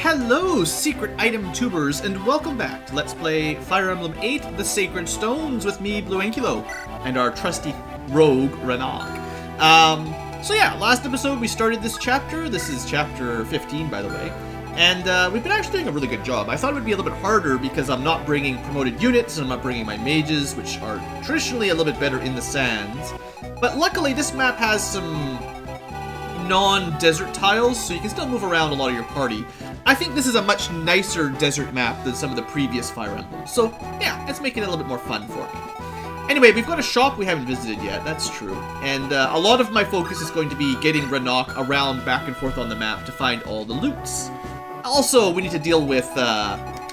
Hello, secret item tubers, and welcome back to Let's Play Fire Emblem 8, The Sacred Stones, with me, BlueAnkylo, and our trusty rogue, Renak. So yeah, last episode we started this chapter. This is chapter 15, by the way, and we've been actually doing a really good job. I thought it would be a little bit harder because I'm not bringing promoted units, and I'm not bringing my mages, which are traditionally a little bit better in the sands. But luckily, this map has some non-desert tiles, so you can still move around a lot of your party. I think this is a much nicer desert map than some of the previous Fire Emblems, so yeah, let's make it a little bit more fun for me. Anyway, we've got a shop we haven't visited yet, that's true, and a lot of my focus is going to be getting Renak around back and forth on the map to find all the loots. Also, we need to deal with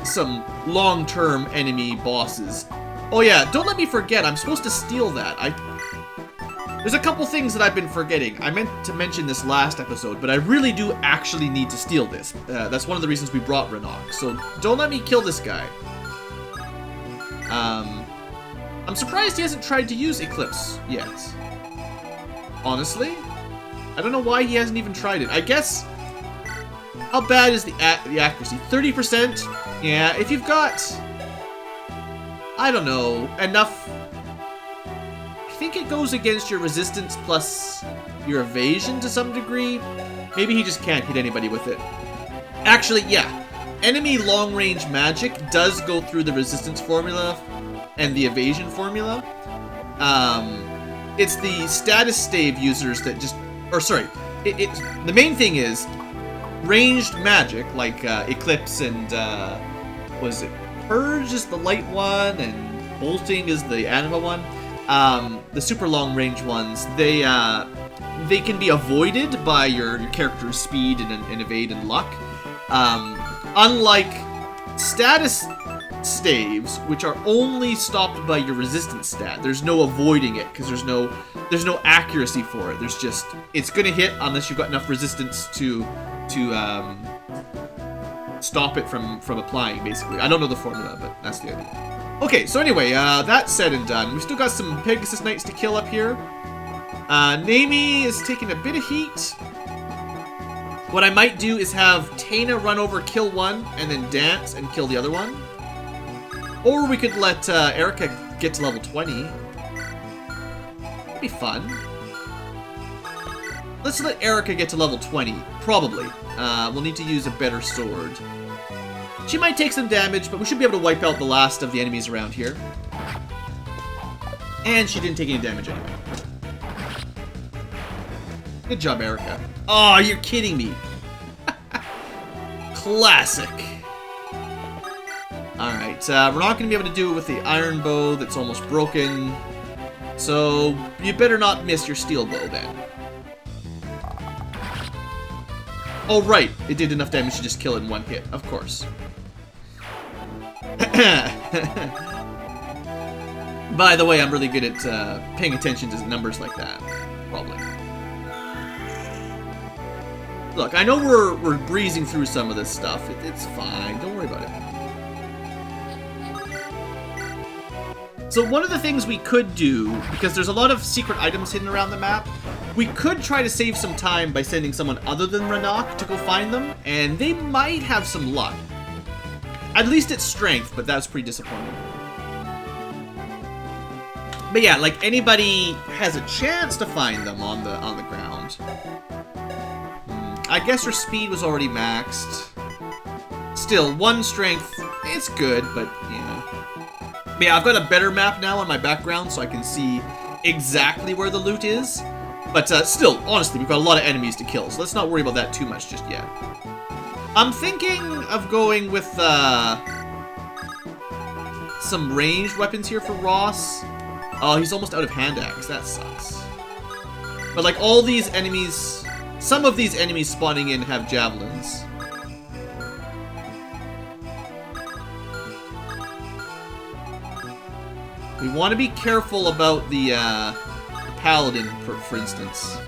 some long-term enemy bosses. Oh yeah, don't let me forget, I'm supposed to steal that. There's a couple things that I've been forgetting. I meant to mention this last episode, but I really do actually need to steal this. That's one of the reasons we brought Renak, so don't let me kill this guy. I'm surprised he hasn't tried to use Eclipse yet. Honestly? I don't know why he hasn't even tried it. I guess... How bad is the accuracy? 30%? Yeah, if you've got... I don't know, enough... I think it goes against your resistance plus your evasion to some degree. Maybe he just can't hit anybody with it. Actually, yeah. Enemy long-range magic does go through the resistance formula and the evasion formula. It's the status stave users that just... Or, sorry. The main thing is ranged magic, like Eclipse and... was it? Purge is the light one, and Bolting is the anima one. The super long range ones, they can be avoided by your character's speed and evade and luck. Unlike status staves, which are only stopped by your resistance stat. There's no avoiding it because there's no accuracy for it. There's just it's gonna hit unless you've got enough resistance to stop it from applying. Basically, I don't know the formula, but that's the idea. Okay, so anyway, that said and done, we've still got some Pegasus Knights to kill up here. Nami is taking a bit of heat. What I might do is have Tana run over, kill one, and then dance and kill the other one. Or we could let Erica get to level 20. That'd be fun. Let's let Erica get to level 20, probably. We'll need to use a better sword. She might take some damage, but we should be able to wipe out the last of the enemies around here. And she didn't take any damage anyway. Good job, Erica. Oh, you're kidding me. Classic. Alright, we're not going to be able to do it with the iron bow that's almost broken. So, you better not miss your steel bow then. Oh, right. It did enough damage to just kill it in one hit, of course. By the way, I'm really good at paying attention to numbers like that. Probably. Look, I know we're breezing through some of this stuff. It's fine. Don't worry about it. So one of the things we could do, because there's a lot of secret items hidden around the map, we could try to save some time by sending someone other than Renak to go find them, and they might have some luck. At least it's strength, but that's pretty disappointing. But yeah, like anybody has a chance to find them on the ground. I guess her speed was already maxed. Still, 1 strength, it's good, but yeah. But yeah, I've got a better map now on my background, so I can see exactly where the loot is. But still, honestly, we've got a lot of enemies to kill, so let's not worry about that too much just yet. I'm thinking of going with some ranged weapons here for Ross. Oh, he's almost out of hand axe. That sucks. But like all these enemies, some of these enemies spawning in have javelins. We want to be careful about the paladin, for instance.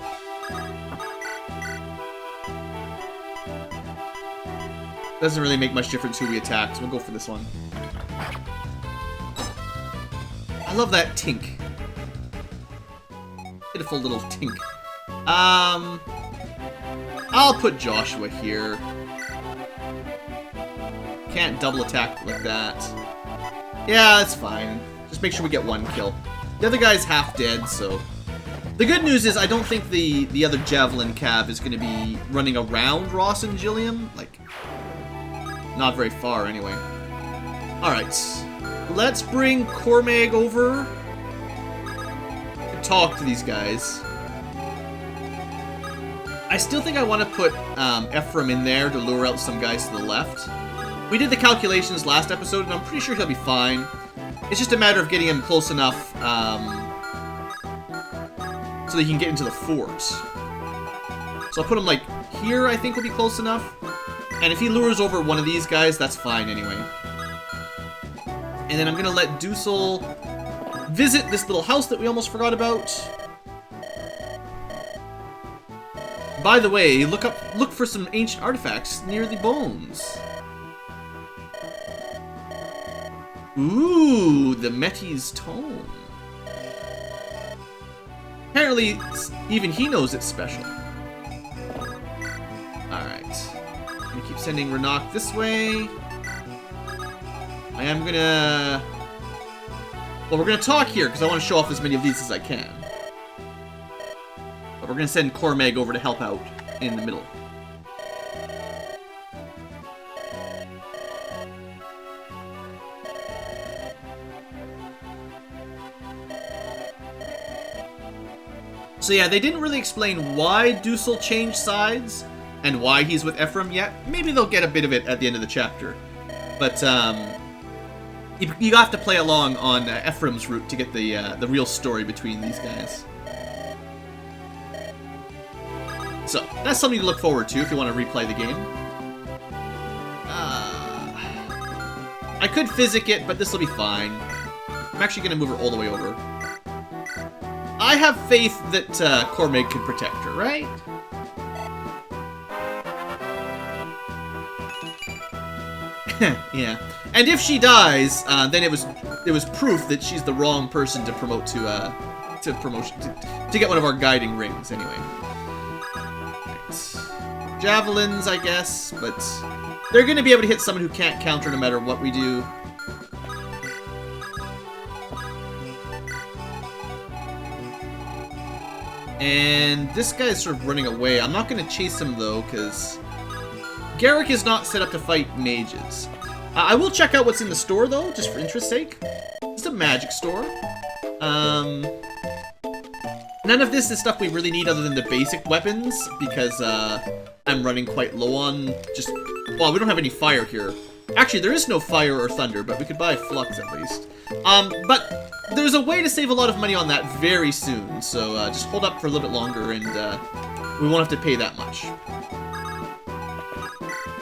Doesn't really make much difference who we attack, so we'll go for this one. I love that tink. Pitiful little tink. I'll put Joshua here. Can't double attack like that. Yeah, that's fine. Just make sure we get one kill. The other guy's half dead, so... The good news is I don't think the other Javelin Cav is going to be running around Ross and Gilliam. Like, not very far anyway. Alright. Let's bring Cormag over. Talk to these guys. I still think I want to put Ephraim in there to lure out some guys to the left. We did the calculations last episode, and I'm pretty sure he'll be fine. It's just a matter of getting him close enough so that he can get into the fort. So I'll put him, like, here, I think will be close enough. And if he lures over one of these guys, that's fine anyway. And then I'm going to let Dusel visit this little house that we almost forgot about. By the way, look for some ancient artifacts near the bones. Ooh, the Metis tome. Apparently, even he knows it's special. Alright. I'm gonna keep sending Renak this way. I am gonna... Well, we're gonna talk here, because I want to show off as many of these as I can. But we're gonna send Cormag over to help out in the middle. So yeah, they didn't really explain why Dusel changed sides and why he's with Ephraim yet. Maybe they'll get a bit of it at the end of the chapter. But you have to play along on Ephraim's route to get the real story between these guys. So that's something to look forward to if you want to replay the game. I could physic it, but this will be fine. I'm actually going to move her all the way over. I have faith that Cormag can protect her, right? Yeah. And if she dies, then it was proof that she's the wrong person to promote to get one of our guiding rings anyway. Right. Javelins, I guess, but they're going to be able to hit someone who can't counter no matter what we do. And this guy's sort of running away. I'm not going to chase him, though, because Garrick is not set up to fight mages. I will check out what's in the store, though, just for interest's sake. It's a magic store. None of this is stuff we really need other than the basic weapons, because I'm running quite low on just... Well, we don't have any fire here. Actually, there is no fire or thunder, but we could buy flux at least. But there's a way to save a lot of money on that very soon, so just hold up for a little bit longer and we won't have to pay that much.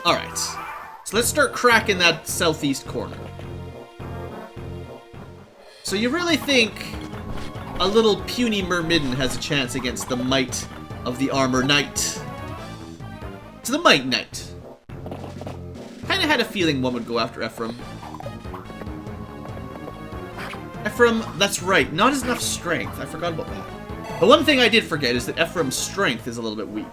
Alright, so let's start cracking that southeast corner. So you really think a little puny Myrmidon has a chance against the might of the Armor Knight? To the Might Knight. Kinda had a feeling one would go after Ephraim. Ephraim, that's right, not as enough strength. I forgot about that. The one thing I did forget is that Ephraim's strength is a little bit weak.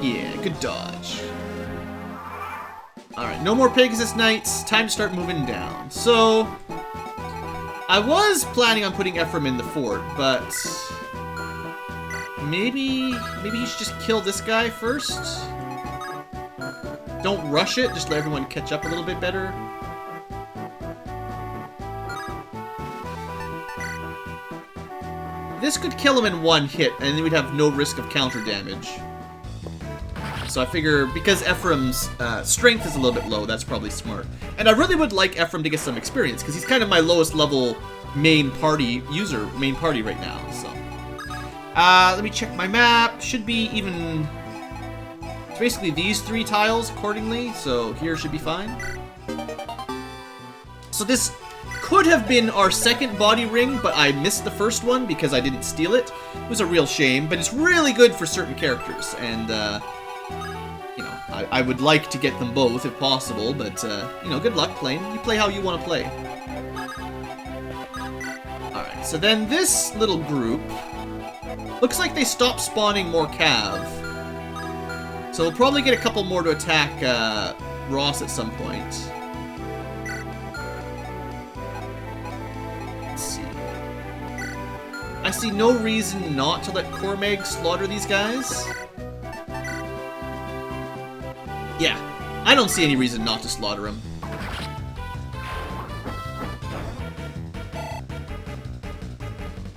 Yeah, good dodge. Alright, no more Pegasus Knights. Time to start moving down. So, I was planning on putting Ephraim in the fort, but maybe you should just kill this guy first. Don't rush it, just let everyone catch up a little bit better. This could kill him in one hit, and then we'd have no risk of counter damage. So I figure, because Ephraim's strength is a little bit low, that's probably smart. And I really would like Ephraim to get some experience, because he's kind of my lowest level main party right now, so. Let me check my map. Should be even... It's basically these three tiles accordingly, so here should be fine. So this could have been our second body ring, but I missed the first one because I didn't steal it. It was a real shame, but it's really good for certain characters, and, you know, I would like to get them both if possible, but, you know, good luck playing. You play how you want to play. Alright. So then this little group looks like they stopped spawning more cav. So we'll probably get a couple more to attack Ross at some point. Let's see. I see no reason not to let Cormeg slaughter these guys. Yeah, I don't see any reason not to slaughter him.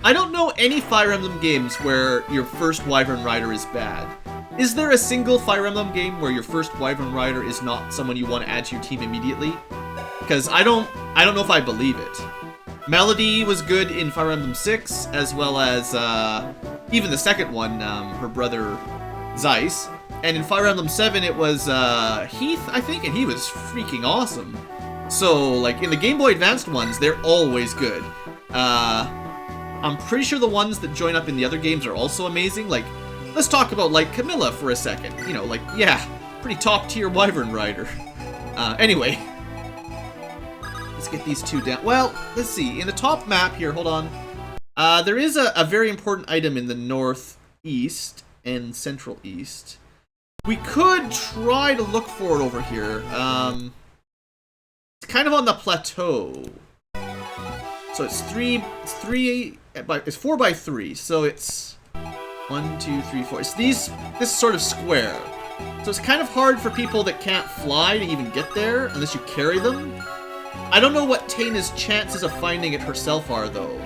I don't know any Fire Emblem games where your first Wyvern Rider is bad. Is there a single Fire Emblem game where your first Wyvern Rider is not someone you want to add to your team immediately? Because I don't know if I believe it. Melody was good in Fire Emblem 6, as well as even the second one, her brother Zeiss. And in Fire Emblem 7 it was Heath, I think, and he was freaking awesome. So, like, in the Game Boy Advanced ones, they're always good. I'm pretty sure the ones that join up in the other games are also amazing. Like, let's talk about, like, Camilla for a second. You know, like, yeah, pretty top-tier Wyvern Rider. Anyway. Let's get these two down. Well, let's see. In the top map here, hold on. There is a very important item in the northeast and central east. We could try to look for it over here. It's kind of on the plateau. So it's 4 by 3, so it's 1, 2, 3, 4. It's this sort of square. So it's kind of hard for people that can't fly to even get there unless you carry them. I don't know what Taina's chances of finding it herself are, though.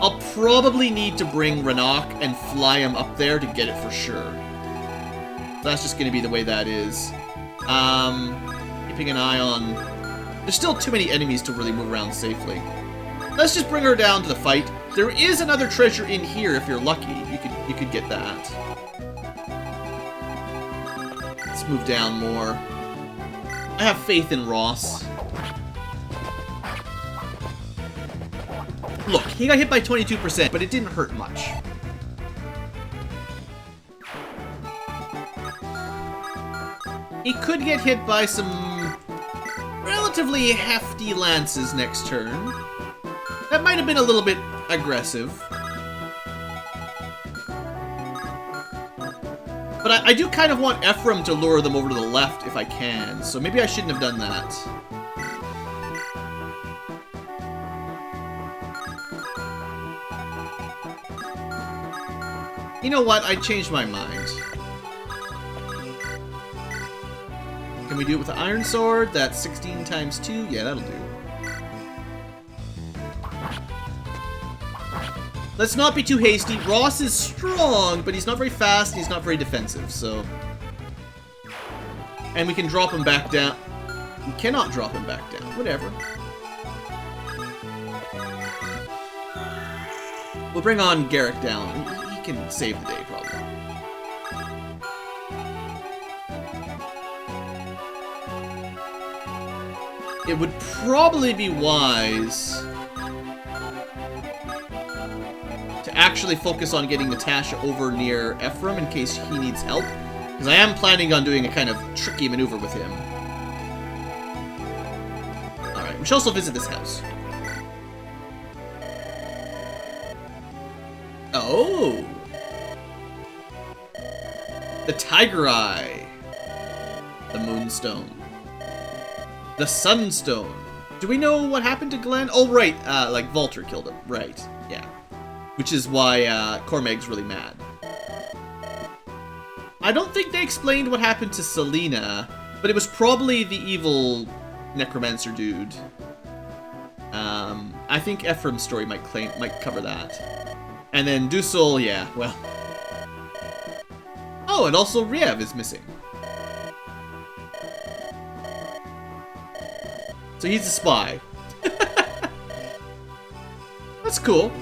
I'll probably need to bring Renak and fly him up there to get it for sure. That's just going to be the way that is. Keeping an eye on... There's still too many enemies to really move around safely. Let's just bring her down to the fight. There is another treasure in here if you're lucky. You could get that. Let's move down more. I have faith in Ross. Look, he got hit by 22%, but it didn't hurt much. He could get hit by some relatively hefty lances next turn. That might have been a little bit aggressive. But I do kind of want Ephraim to lure them over to the left if I can, so maybe I shouldn't have done that. You know what? I changed my mind. Can we do it with the Iron Sword? That's 16 times 2? Yeah, that'll do. Let's not be too hasty. Ross is strong, but he's not very fast, and he's not very defensive, so... And we can drop him back down. We cannot drop him back down. Whatever. We'll bring on Garrick down. He can save the day, probably. It would probably be wise to actually focus on getting Natasha over near Ephraim in case he needs help, because I am planning on doing a kind of tricky maneuver with him. Alright, we shall also visit this house. Oh! The Tiger Eye. The Moonstone. The Sunstone. Do we know what happened to Glenn? Oh, right. Like, Voltar killed him. Right. Yeah. Which is why, Cormeg's really mad. I don't think they explained what happened to Selena, but it was probably the evil necromancer dude. I think Ephraim's story might cover that. And then Dusel, yeah, well. Oh, and also Riev is missing. So he's a spy. That's cool.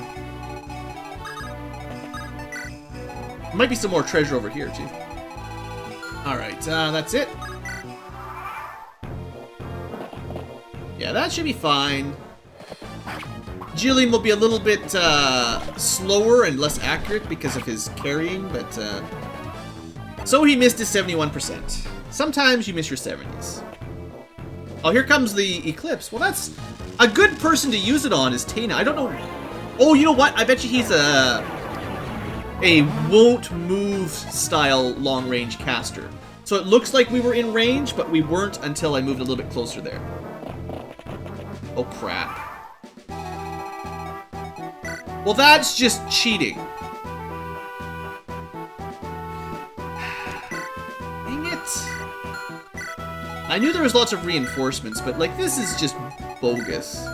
There might be some more treasure over here, too. Alright, that's it. Yeah, that should be fine. Jillian will be a little bit slower and less accurate because of his carrying, but... So he missed his 71%. Sometimes you miss your 70s. Oh, here comes the Eclipse. Well, that's a good person to use it on is Tana. I don't know. Oh, you know what? I bet you he's a won't move style long range caster. So it looks like we were in range, but we weren't until I moved a little bit closer there. Oh, crap. Well, that's just cheating. Dang it. I knew there was lots of reinforcements, but, like, this is just bogus.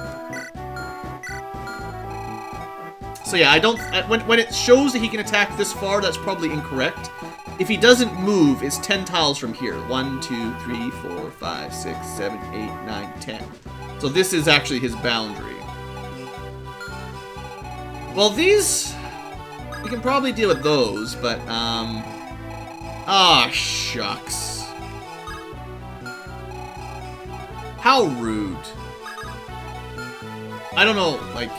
So yeah, I don't... When it shows that he can attack this far, that's probably incorrect. If he doesn't move, it's 10 tiles from here. 1, 2, 3, 4, 5, 6, 7, 8, 9, 10. So this is actually his boundary. Well, these... We can probably deal with those, but, ah, shucks. How rude. I don't know, like...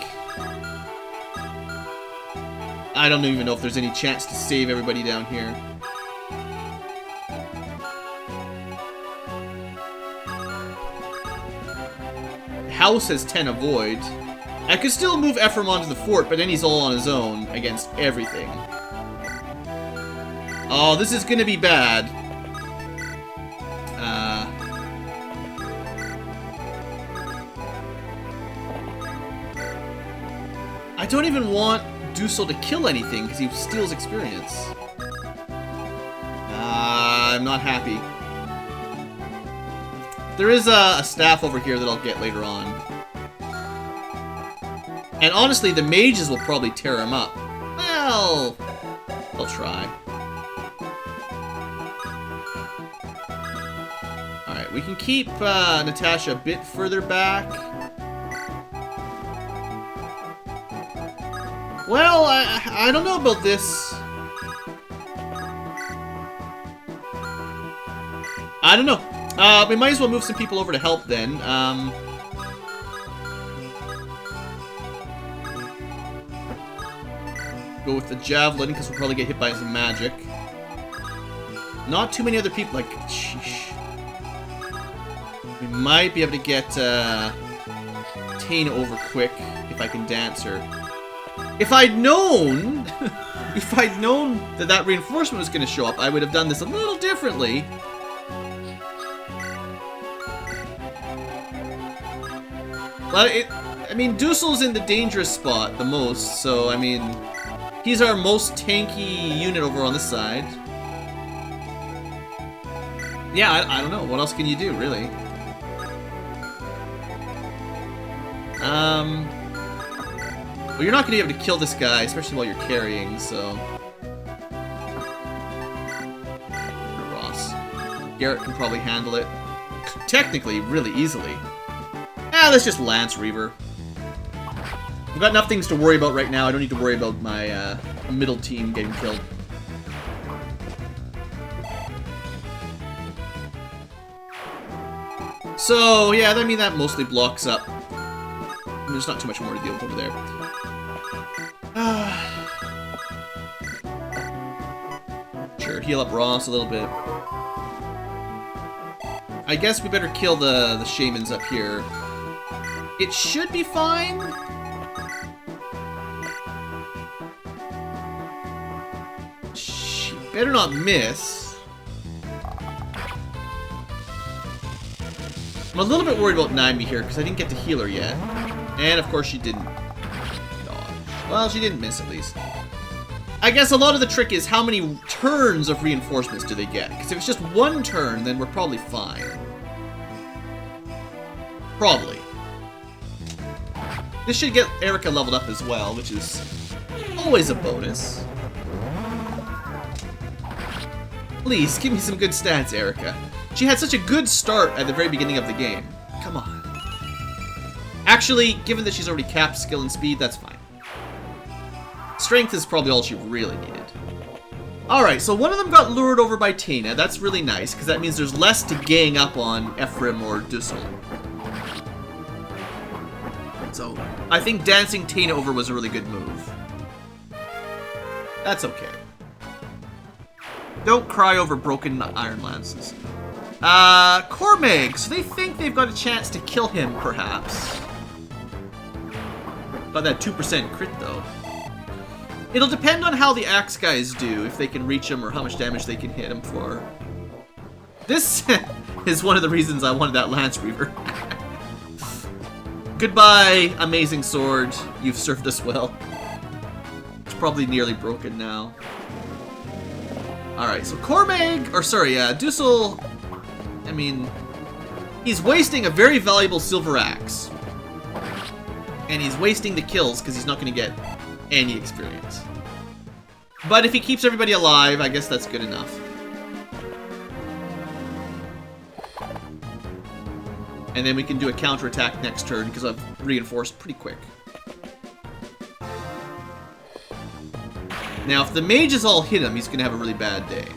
I don't even know if there's any chance to save everybody down here. House has 10 avoid. I could still move Ephraim onto the fort, but then he's all on his own against everything. Oh, this is gonna be bad. I don't even want Dussel to kill anything because he steals experience. I'm not happy. There is a staff over here that I'll get later on. And honestly, the mages will probably tear him up. Well, I'll try. Alright, we can keep Natasha a bit further back. Well, I don't know about this. I don't know. We might as well move some people over to help then. Go with the javelin because we'll probably get hit by some magic. Not too many other people. Like, sheesh. We might be able to get Tana over quick if I can dance her. If I'd known, that that reinforcement was going to show up, I would have done this a little differently. But I mean, Dussel's in the dangerous spot the most, so I mean, he's our most tanky unit over on this side. Yeah, I don't know. What else can you do, really? Well, you're not going to be able to kill this guy, especially while you're carrying, so... Ross. Garrett can probably handle it. Technically, really easily. Let's just Lance Reaver. I've got enough things to worry about right now. I don't need to worry about my middle team getting killed. So, yeah, I mean, that mostly blocks up. There's not too much more to deal with over there. Sure, heal up Ross a little bit. I guess we better kill the shamans up here. It should be fine. She better not miss. I'm a little bit worried about Naimi here because I didn't get to heal her yet. And of course she didn't dodge. Well, she didn't miss at least. I guess a lot of the trick is how many turns of reinforcements do they get? Because if it's just one turn, then we're probably fine. Probably. This should get Erica leveled up as well, which is always a bonus. Please, give me some good stats, Erica. She had such a good start at the very beginning of the game. Come on. Actually, given that she's already capped skill and speed, that's fine. Strength is probably all she really needed. Alright, so one of them got lured over by Tana. That's really nice, because that means there's less to gang up on Ephraim or Dussel. So, I think dancing Tana over was a really good move. That's okay. Don't cry over broken iron lances. Cormeg, so they think they've got a chance to kill him, perhaps. Got that 2% crit, though. It'll depend on how the axe guys do, if they can reach him or how much damage they can hit him for. This is one of the reasons I wanted that Lance Reaver. Goodbye, amazing sword. You've served us well. It's probably nearly broken now. Alright, so Cormeg, or sorry, Dussel, I mean, he's wasting a very valuable silver axe. And he's wasting the kills because he's not going to get any experience. But if he keeps everybody alive, I guess that's good enough. And then we can do a counterattack next turn because I've reinforced pretty quick. Now, if the mages all hit him, he's going to have a really bad day.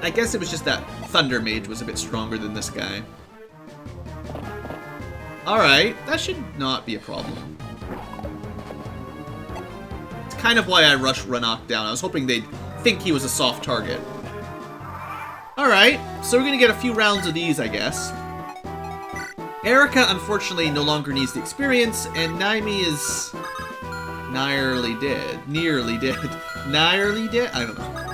I guess it was just that Thunder Mage was a bit stronger than this guy. Alright, that should not be a problem. It's kind of why I rushed Ranok down. I was hoping they'd think he was a soft target. Alright, so we're going to get a few rounds of these, I guess. Erica, unfortunately, no longer needs the experience, and Naimi is nearly dead. Nearly dead. Nearly dead? I don't know.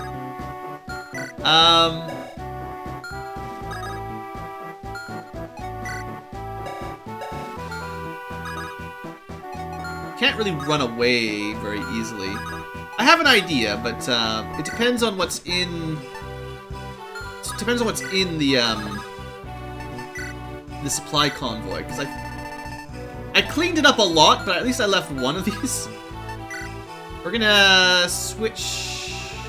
Can't really run away very easily. I have an idea, but it depends on what's in. It depends on what's in the supply convoy, because I cleaned it up a lot, but at least I left one of these. We're gonna switch.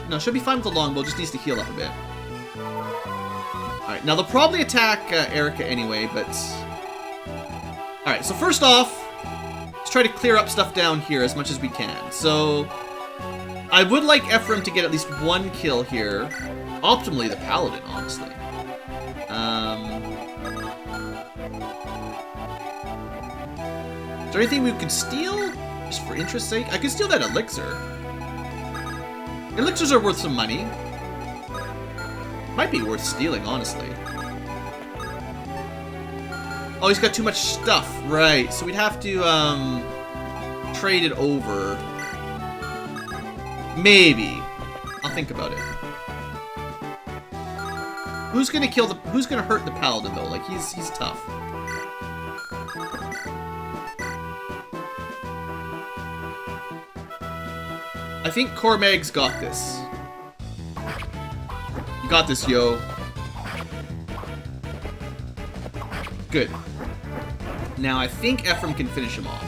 No, should be fine with the longbow, just needs to heal up a bit. Alright, now they'll probably attack Erica anyway, but... Alright, so first off, let's try to clear up stuff down here as much as we can. So, I would like Ephraim to get at least one kill here. Optimally, the Paladin, honestly. Is there anything we could steal? Just for interest's sake? I could steal that elixir. Elixirs are worth some money. Might be worth stealing, honestly. Oh, he's got too much stuff. Right, so we'd have to, trade it over. Maybe. I'll think about it. Who's gonna kill the... Who's gonna hurt the Paladin, though? Like, he's tough. I think Cormeg's got this. You got this, yo. Good. Now, I think Ephraim can finish him off.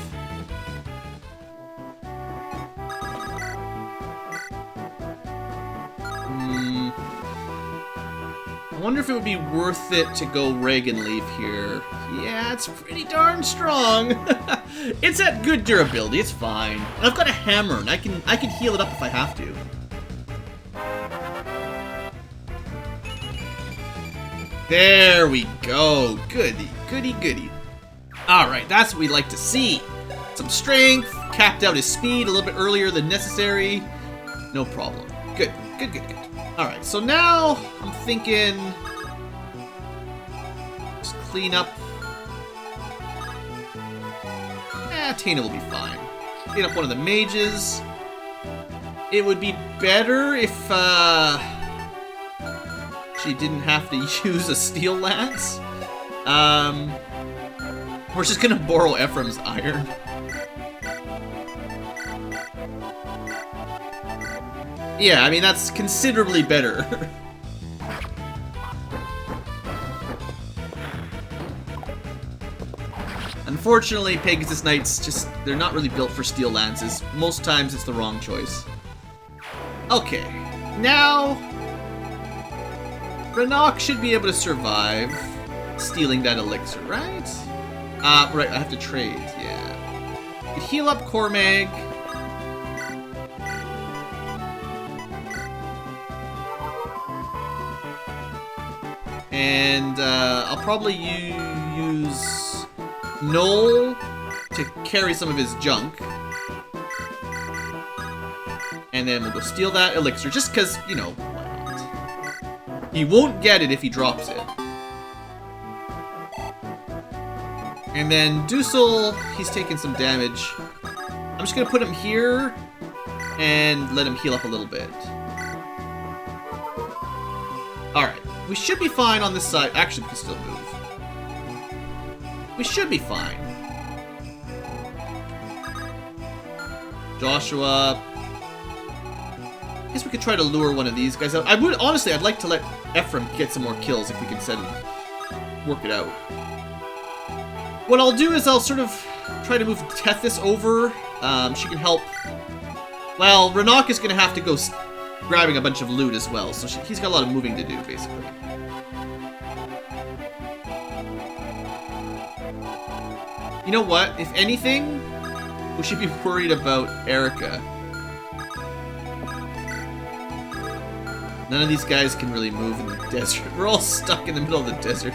I wonder if it would be worth it to go Reagan Leaf here. Yeah, it's pretty darn strong. It's at good durability, it's fine. I've got a hammer, and I can heal it up if I have to. There we go. Goody, goody, goody. Alright, that's what we like to see. Some strength, capped out his speed a little bit earlier than necessary. No problem. Good, good, good, good. Alright, so now I'm thinking... Just clean up... Tana will be fine. Clean up one of the mages. It would be better if, she didn't have to use a steel lance. We're just gonna borrow Ephraim's iron. Yeah, I mean, that's considerably better. Unfortunately, Pegasus Knights just, they're not really built for steel lances. Most times it's the wrong choice. Okay, now Ranok should be able to survive stealing that elixir, right? Right, I have to trade, yeah. Could heal up Cormeg. And I'll probably use Noel to carry some of his junk. And then we'll go steal that elixir, just because, you know, why not? He won't get it if he drops it. And then Dusel, he's taking some damage. I'm just going to put him here and let him heal up a little bit. Alright, we should be fine on this side. Actually, we can still move. We should be fine. Joshua. I guess we could try to lure one of these guys out. I would, honestly, I'd like to let Ephraim get some more kills if we can work it out. What I'll do is I'll sort of try to move Tethys over. She can help. Well, Ranok is going to have to go grabbing a bunch of loot as well, so he's got a lot of moving to do, basically. You know what? If anything, we should be worried about Erica. None of these guys can really move in the desert. We're all stuck in the middle of the desert.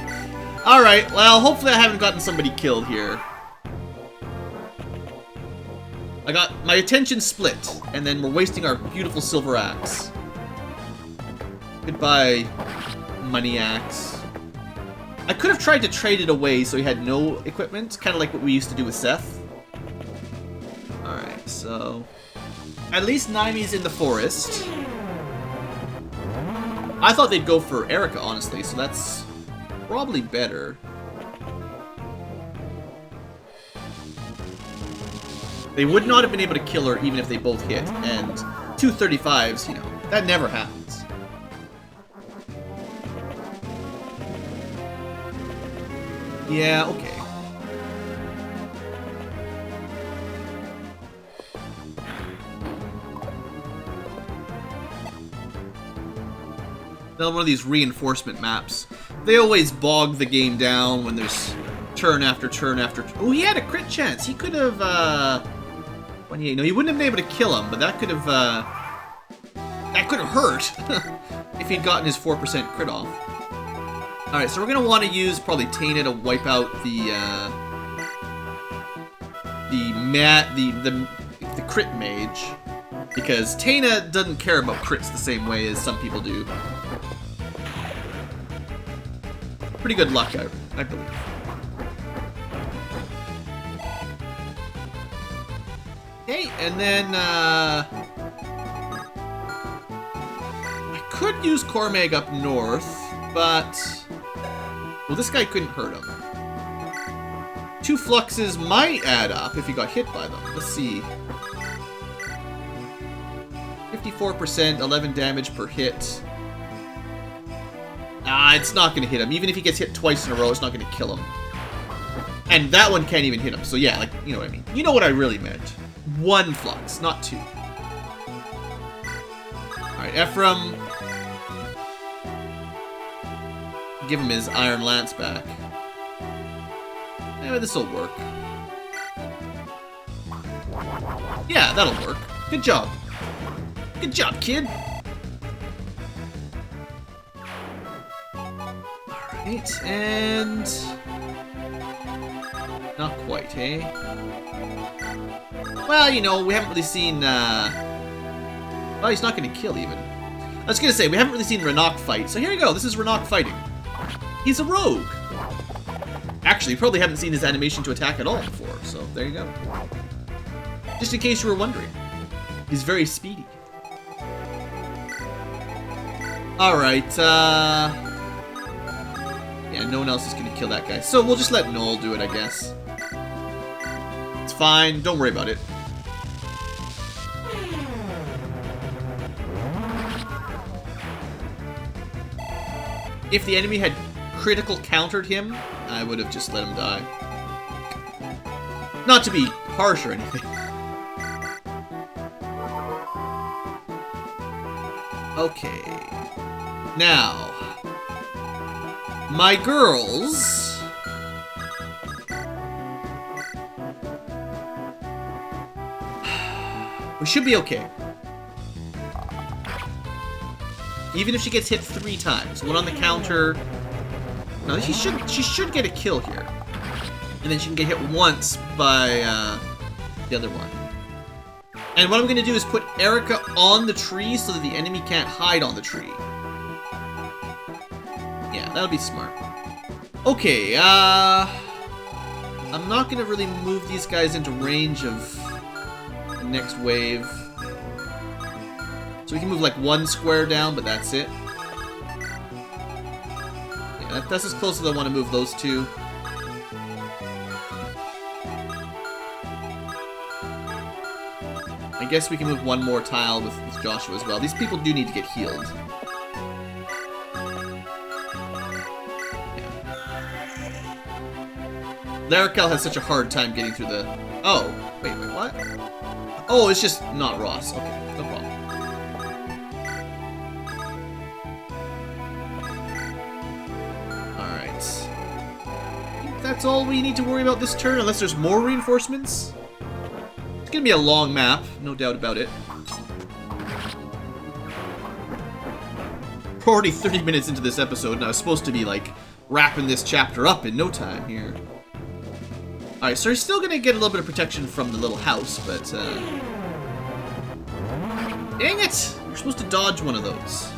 Alright, well, hopefully I haven't gotten somebody killed here. I got my attention split, and then we're wasting our beautiful silver axe. Goodbye, money axe. I could have tried to trade it away so he had no equipment, kind of like what we used to do with Seth. Alright, so... at least Naimi's in the forest. I thought they'd go for Erica, honestly, so that's probably better. They would not have been able to kill her even if they both hit, and 235s, you know, that never happens. Yeah, okay. Another one of these reinforcement maps. They always bog the game down when there's turn after turn after... Oh, he had a crit chance. He could have, 28. No, he wouldn't have been able to kill him, but that could have, that could have hurt if he'd gotten his 4% crit off. Alright, so we're going to want to use probably Taina to wipe out the crit mage. Because Taina doesn't care about crits the same way as some people do. Pretty good luck, I believe. Okay, and then, I could use Cormag up north, but... well, this guy couldn't hurt him. 2 fluxes might add up if he got hit by them. Let's see. 54%, 11 damage per hit. Ah, it's not going to hit him. Even if he gets hit twice in a row, it's not going to kill him. And that one can't even hit him. So yeah, like, you know what I mean. You know what I really meant. 1 flux, not 2. Alright, Ephraim. Give him his Iron Lance back. Yeah, this'll work. Yeah, that'll work. Good job. Good job, kid. Alright, and... not quite, hey? Well, you know, we haven't really seen, well, he's not going to kill, even. I was going to say, we haven't really seen Ranok fight, so here you go, this is Ranok fighting. He's a rogue. Actually, you probably haven't seen his animation to attack at all before, so there you go. Just in case you were wondering. He's very speedy. Alright, yeah, no one else is going to kill that guy. So we'll just let Noel do it, I guess. It's fine. Don't worry about it. If the enemy had critical countered him, I would have just let him die. Not to be harsh or anything. Okay. Now, my girls... we should be okay. Even if she gets hit 3 times. 1 on the counter. No, she should get a kill here. And then she can get hit once by the other one. And what I'm going to do is put Erica on the tree so that the enemy can't hide on the tree. Yeah, that'll be smart. Okay, I'm not going to really move these guys into range of the next wave. So we can move like one square down, but that's it. Yeah, that's as close as I want to move those two. I guess we can move one more tile with Joshua as well. These people do need to get healed. Yeah. Larakel has such a hard time getting through the... Oh, wait, what? Oh, it's just not Ross. Okay, no problem. Alright. I think that's all we need to worry about this turn, unless there's more reinforcements. It's gonna be a long map, no doubt about it. We're already 30 minutes into this episode, and I was supposed to be, like, wrapping this chapter up in no time here. Alright, so we're still gonna get a little bit of protection from the little house, but, dang it! You're supposed to dodge one of those.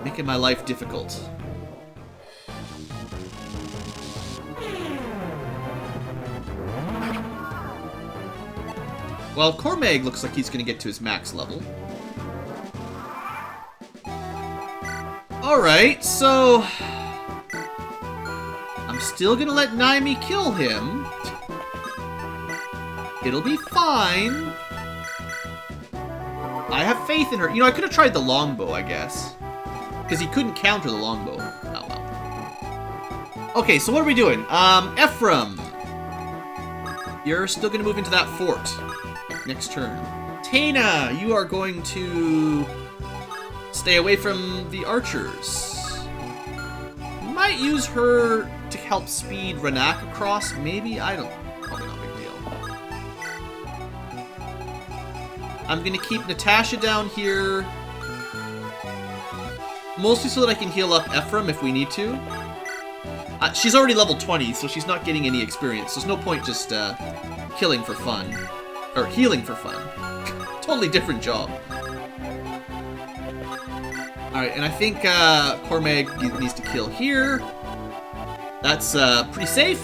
Making my life difficult. Well, Cormag looks like he's going to get to his max level. Alright, so... I'm still going to let Naomi kill him. It'll be fine. I have faith in her. You know, I could have tried the longbow, I guess. Because he couldn't counter the longbow. Oh, well. Okay, so what are we doing? Ephraim. You're still going to move into that fort. Next turn. Tana, you are going to stay away from the archers. You might use her to help speed Renak across, maybe? I don't know. Probably not a big deal. I'm going to keep Natasha down here. Mostly so that I can heal up Ephraim if we need to. She's already level 20, so she's not getting any experience. There's no point just killing for fun. Or healing for fun. Totally different job. Alright, and I think Cormag needs to kill here. That's pretty safe.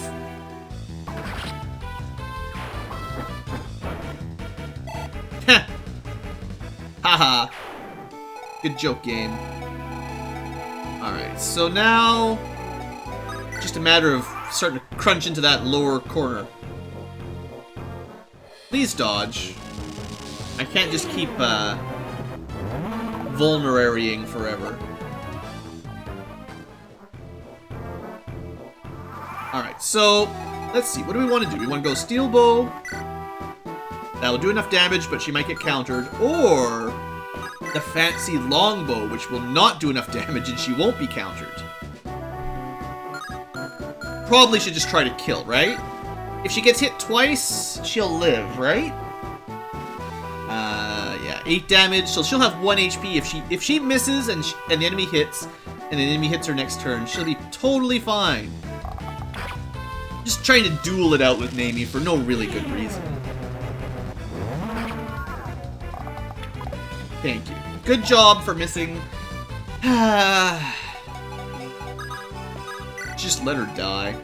Heh. Haha. Good joke, game. Alright, so now... just a matter of starting to crunch into that lower corner. Please dodge. I can't just keep, vulnerarying forever. Alright, so, let's see. What do we want to do? We want to go steel bow. That'll do enough damage, but she might get countered. Or, the fancy longbow, which will not do enough damage and she won't be countered. Probably should just try to kill, right? If she gets hit twice, she'll live, right? Yeah, 8 damage, so she'll have 1 HP. If she misses and the enemy hits, and the enemy hits her next turn, she'll be totally fine. Just trying to duel it out with Naomi for no really good reason. Thank you. Good job for missing. Just let her die.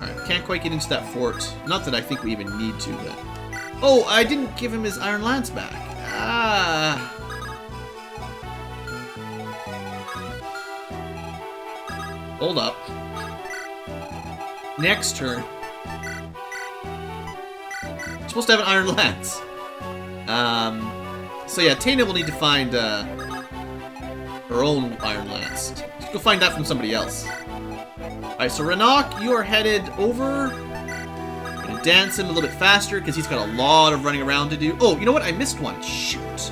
Alright, can't quite get into that fort. Not that I think we even need to, but... Oh, I didn't give him his Iron Lance back. Hold up. Next turn. I'm supposed to have an Iron Lance. So yeah, Tana will need to find, her own Iron Lance. Just go find that from somebody else. Alright, so Renak, you are headed over. I'm gonna dance him a little bit faster, because he's got a lot of running around to do. Oh, you know what? I missed one. Shoot.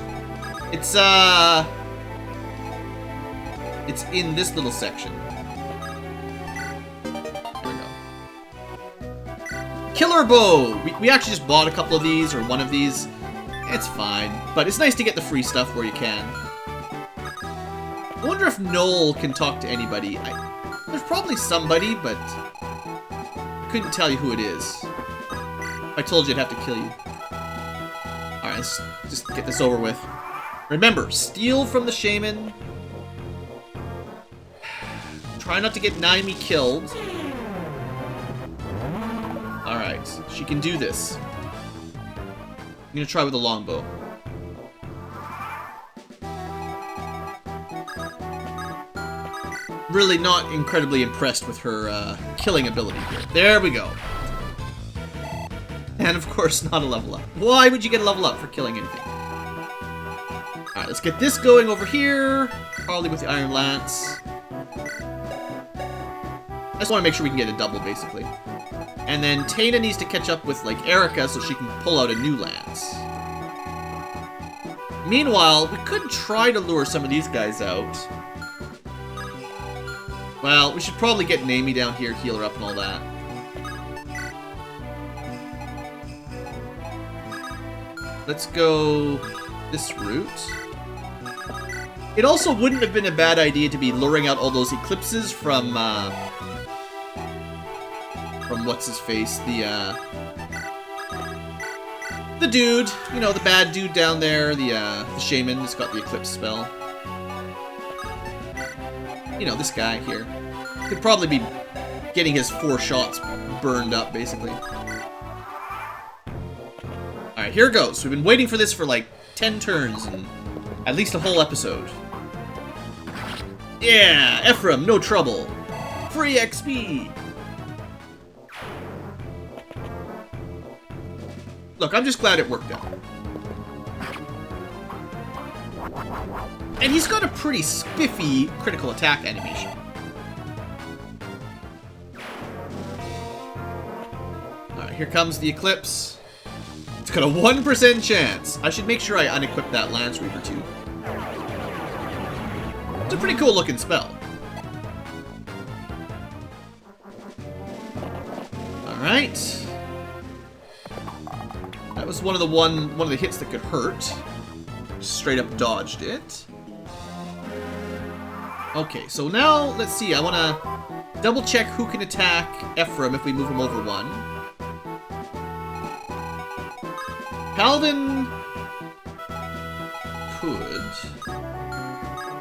It's in this little section. Here we go. Killer Bow! We actually just bought a couple of these, or one of these. It's fine. But it's nice to get the free stuff where you can. I wonder if Noel can talk to anybody. There's probably somebody, but I couldn't tell you who it is. I told you I'd have to kill you. Alright, let's just get this over with. Remember, steal from the shaman. Try not to get Naimi killed. Alright, she can do this. I'm gonna try with a longbow. Really not incredibly impressed with her killing ability here. There we go. And of course, not a level up. Why would you get a level up for killing anything? Alright, let's get this going over here. Probably with the Iron Lance. I just want to make sure we can get a double, basically. And then Taina needs to catch up with, like, Erica so she can pull out a new lance. Meanwhile, we could try to lure some of these guys out. Well, we should probably get Naimi down here, heal her up and all that. Let's go this route. It also wouldn't have been a bad idea to be luring out all those eclipses from what's-his-face, the dude, you know, the bad dude down there, the shaman that's got the eclipse spell. You know, this guy here. Could probably be getting his 4 shots burned up, basically. Alright, here it goes. We've been waiting for this for like 10 turns and at least a whole episode. Yeah! Ephraim, no trouble. Free XP! Look, I'm just glad it worked out. And he's got a pretty spiffy critical attack animation. Alright, here comes the Eclipse. It's got a 1% chance. I should make sure I unequip that Lance Reaver too. It's a pretty cool looking spell. Alright. That was one of the hits that could hurt. Straight up dodged it. Okay, so now let's see. I want to double check who can attack Ephraim if we move him over 1. Paladin could.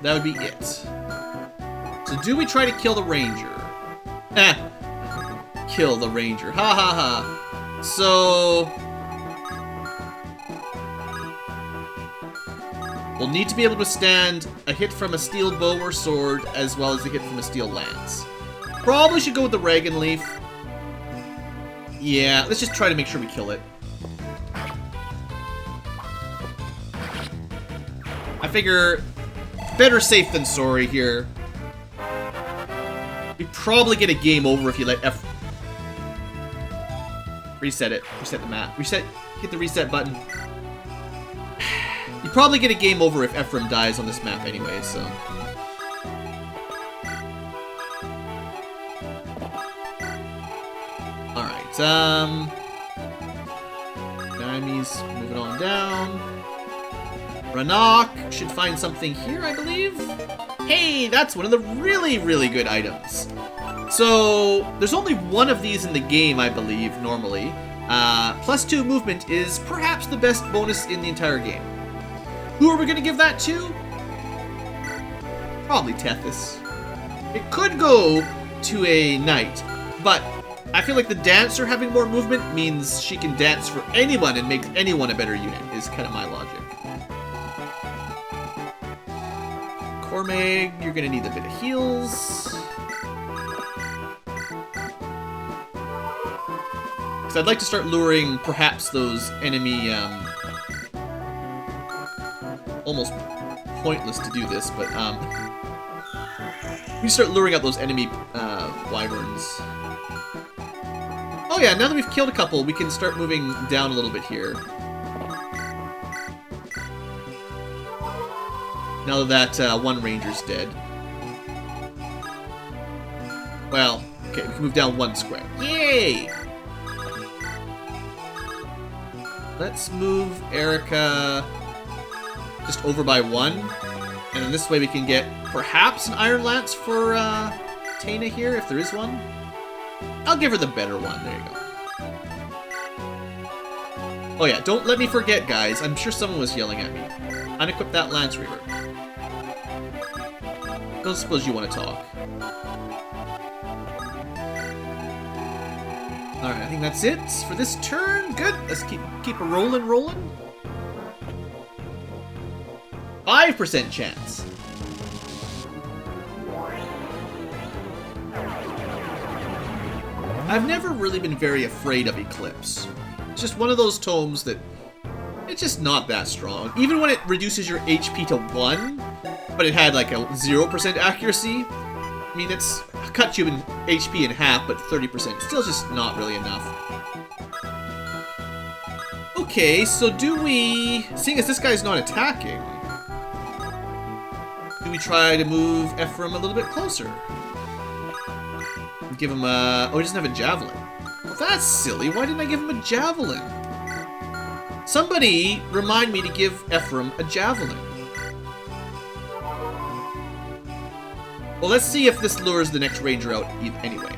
That would be it. So do we try to kill the Ranger? Kill the Ranger. Ha ha ha. So we'll need to be able to withstand a hit from a steel bow or sword, as well as a hit from a steel lance. Probably should go with the Regan Leaf. Yeah, let's just try to make sure we kill it. I figure better safe than sorry here. We probably get a game over if you let reset it. Reset the map. Hit the reset button. You probably get a game over if Ephraim dies on this map anyway, so. Alright, Naimi's moving on down. Ranak should find something here, I believe. Hey, that's one of the really, really good items. So, there's only one of these in the game, I believe, normally. +2 movement is perhaps the best bonus in the entire game. Who are we going to give that to? Probably Tethys. It could go to a knight, but I feel like the dancer having more movement means she can dance for anyone and make anyone a better unit, is kind of my logic. Cormag, you're going to need a bit of heals. Because I'd like to start luring perhaps those enemy... almost pointless to do this, but we start luring out those enemy wyverns. Oh yeah, now that we've killed a couple, we can start moving down a little bit here. Now that one ranger's dead. Well, okay, we can move down 1 square. Yay! Let's move Erica just over by 1, and then this way we can get perhaps an Iron Lance for Taina here, if there is one. I'll give her the better one. There you go. Oh yeah, don't let me forget, guys. I'm sure someone was yelling at me. Unequip that Lance Reaver. Don't suppose you want to talk. Alright, I think that's it for this turn. Good. Let's keep it rolling. 5% chance. I've never really been very afraid of Eclipse. It's just one of those tomes that it's just not that strong. Even when it reduces your HP to 1, but it had like a 0% accuracy, I mean, it's cut you in HP in half, but 30%. Still just not really enough. Okay, so do we... Seeing as this guy's not attacking, do we try to move Ephraim a little bit closer? Give him a... Oh, he doesn't have a javelin. Well, that's silly. Why didn't I give him a javelin? Somebody remind me to give Ephraim a javelin. Well, let's see if this lures the next ranger out anyway.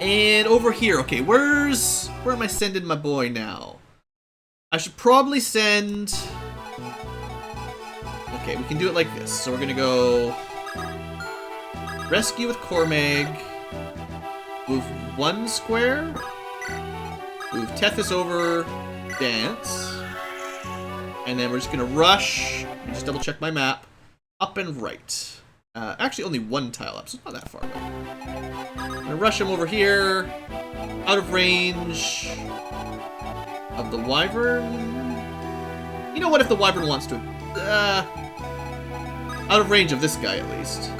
And over here, okay, where am I sending my boy now? I should probably send... Okay, we can do it like this. So we're gonna go... Rescue with Cormag. Move 1 square. Move Tethys over. Dance. And then we're just gonna rush. Let me just double check my map. Up and right. Actually, only 1 tile up, so it's not that far away. I'm gonna rush him over here. Out of range of the Wyvern. You know what, if the Wyvern wants to... out of range of this guy, at least.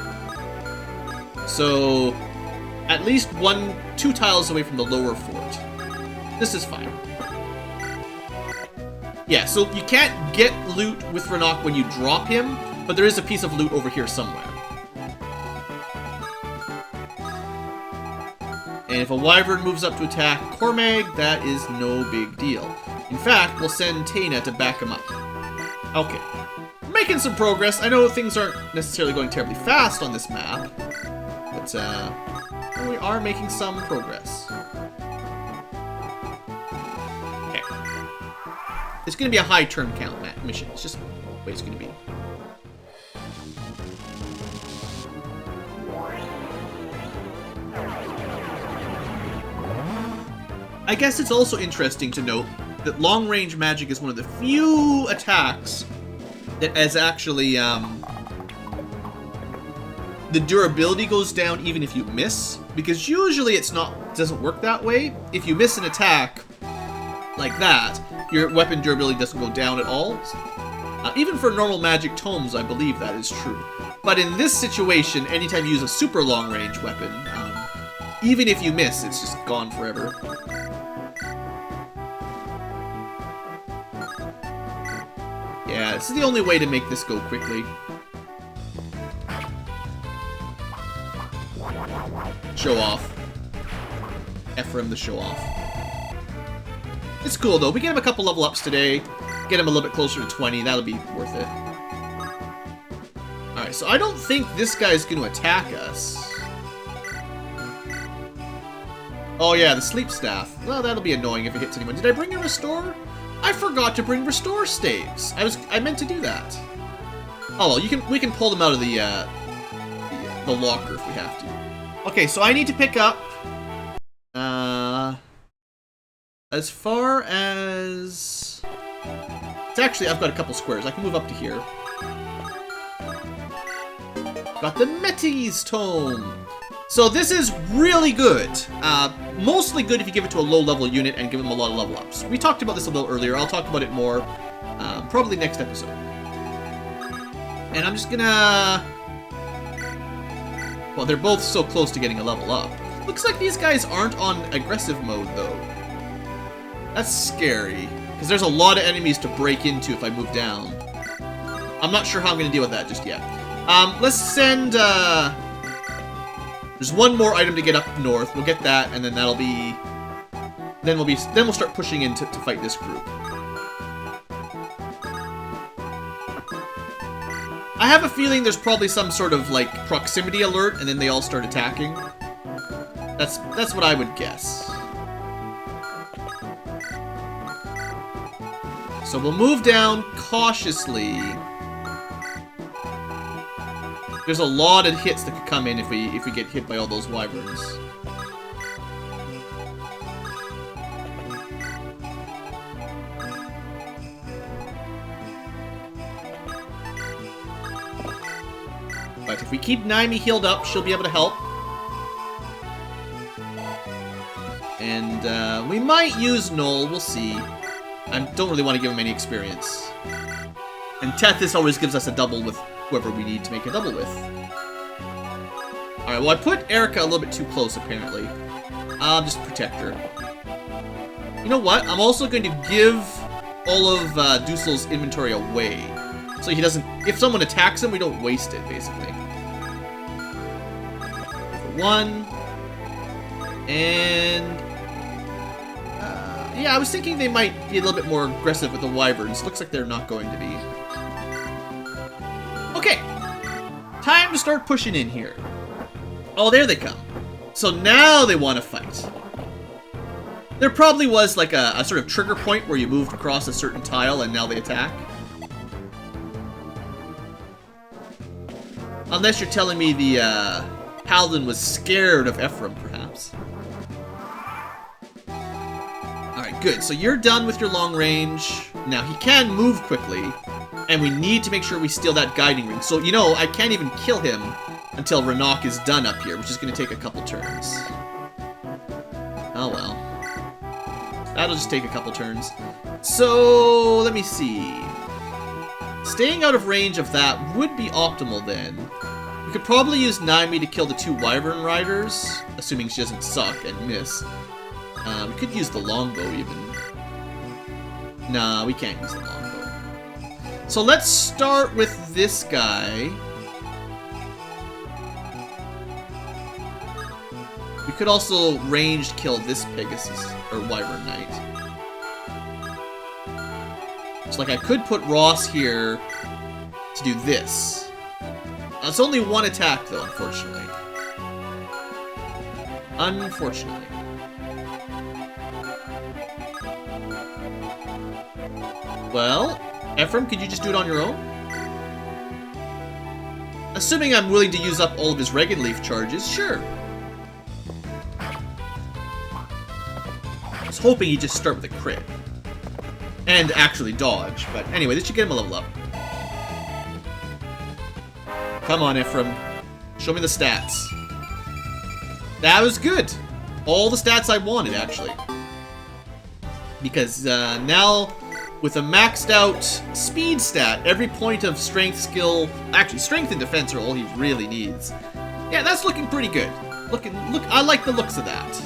So, at least 2 tiles away from the lower fort. This is fine. Yeah, so you can't get loot with Renok when you drop him, but there is a piece of loot over here somewhere. And if a Wyvern moves up to attack Cormag, that is no big deal. In fact, we'll send Taina to back him up. Okay. We're making some progress. I know things aren't necessarily going terribly fast on this map, but we are making some progress. Okay. It's going to be a high turn count mission. It's just the way it's going to be. I guess it's also interesting to note that long-range magic is one of the few attacks that is actually, the durability goes down even if you miss, because usually doesn't work that way. If you miss an attack like that, your weapon durability doesn't go down at all. Even for normal magic tomes, I believe that is true. But in this situation, anytime you use a super long-range weapon, even if you miss, it's just gone forever. Yeah, this is the only way to make this go quickly. Show off. Ephraim the show off. It's cool though. We get him a couple level ups today. Get him a little bit closer to 20. That'll be worth it. Alright, so I don't think this guy's going to attack us. Oh yeah, the sleep staff. Well, that'll be annoying if it hits anyone. Did I bring a restore? I forgot to bring restore staves. I meant to do that. Oh well, we can pull them out of the locker if we have to. Okay, so I need to pick up as far as it's actually I've got a couple squares. I can move up to here. Got the Metis tome. So this is really good. Mostly good if you give it to a low-level unit and give them a lot of level-ups. We talked about this a little earlier. I'll talk about it more probably next episode. And I'm just gonna... Well, they're both so close to getting a level up. Looks like these guys aren't on aggressive mode, though. That's scary, because there's a lot of enemies to break into if I move down. I'm not sure how I'm gonna deal with that just yet. Let's send... There's one more item to get up north. We'll get that, and then that'll be... Then we'll start pushing in to fight this group. I have a feeling there's probably some sort of, like, proximity alert, and then they all start attacking. That's what I would guess. So we'll move down cautiously. There's a lot of hits that could come in if we get hit by all those wyverns. But if we keep Naimi healed up, she'll be able to help. And we might use Noel, we'll see. I don't really want to give him any experience. And Tethys always gives us a double with whoever we need to make a double with. Alright, well I put Erica a little bit too close apparently. I'll just protect her. You know what? I'm also going to give all of Dussel's inventory away. So he doesn't... If someone attacks him, we don't waste it, basically. For one. And... yeah, I was thinking they might be a little bit more aggressive with the wyverns. Looks like they're not going to be. Okay. Time to start pushing in here. Oh, there they come. So now they want to fight. There probably was like a sort of trigger point where you moved across a certain tile and now they attack. Unless you're telling me the Paladin was scared of Ephraim, perhaps. Alright, good. So you're done with your long range. Now, he can move quickly, and we need to make sure we steal that guiding ring. So, you know, I can't even kill him until Ranok is done up here, which is going to take a couple turns. Oh, well. That'll just take a couple turns. So, let me see. Staying out of range of that would be optimal, then. We could probably use Naimi to kill the two Wyvern Riders, assuming she doesn't suck and miss. We could use the longbow, even. Nah, we can't use the longbow. So let's start with this guy. We could also ranged kill this Pegasus, or Wyvern Knight. So, like, I could put Ross here to do this. It's only one attack, though, unfortunately. Unfortunately. Well, Ephraim, could you just do it on your own? Assuming I'm willing to use up all of his Regan Leaf charges, sure. I was hoping he'd just start with a crit. And actually dodge, but anyway, this should get him a level up. Come on, Ephraim. Show me the stats. That was good. All the stats I wanted, actually. Because now, with a maxed out speed stat, every point of strength, skill... Actually, strength and defense are all he really needs. Yeah, that's looking pretty good. Look, I like the looks of that.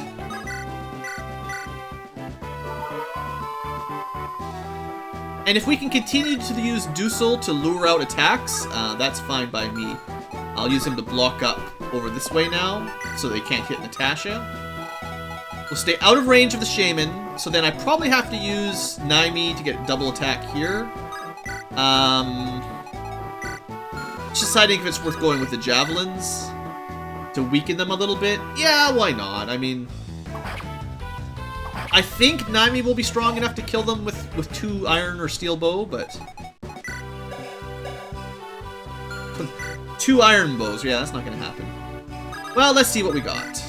And if we can continue to use Dussel to lure out attacks, that's fine by me. I'll use him to block up over this way now, so they can't hit Natasha. We'll stay out of range of the Shaman, so then I probably have to use Naimi to get double attack here. Just deciding if it's worth going with the Javelins to weaken them a little bit. Yeah, why not? I mean... I think Naimi will be strong enough to kill them with two iron or steel bow, but... two iron bows, yeah, that's not gonna happen. Well, let's see what we got.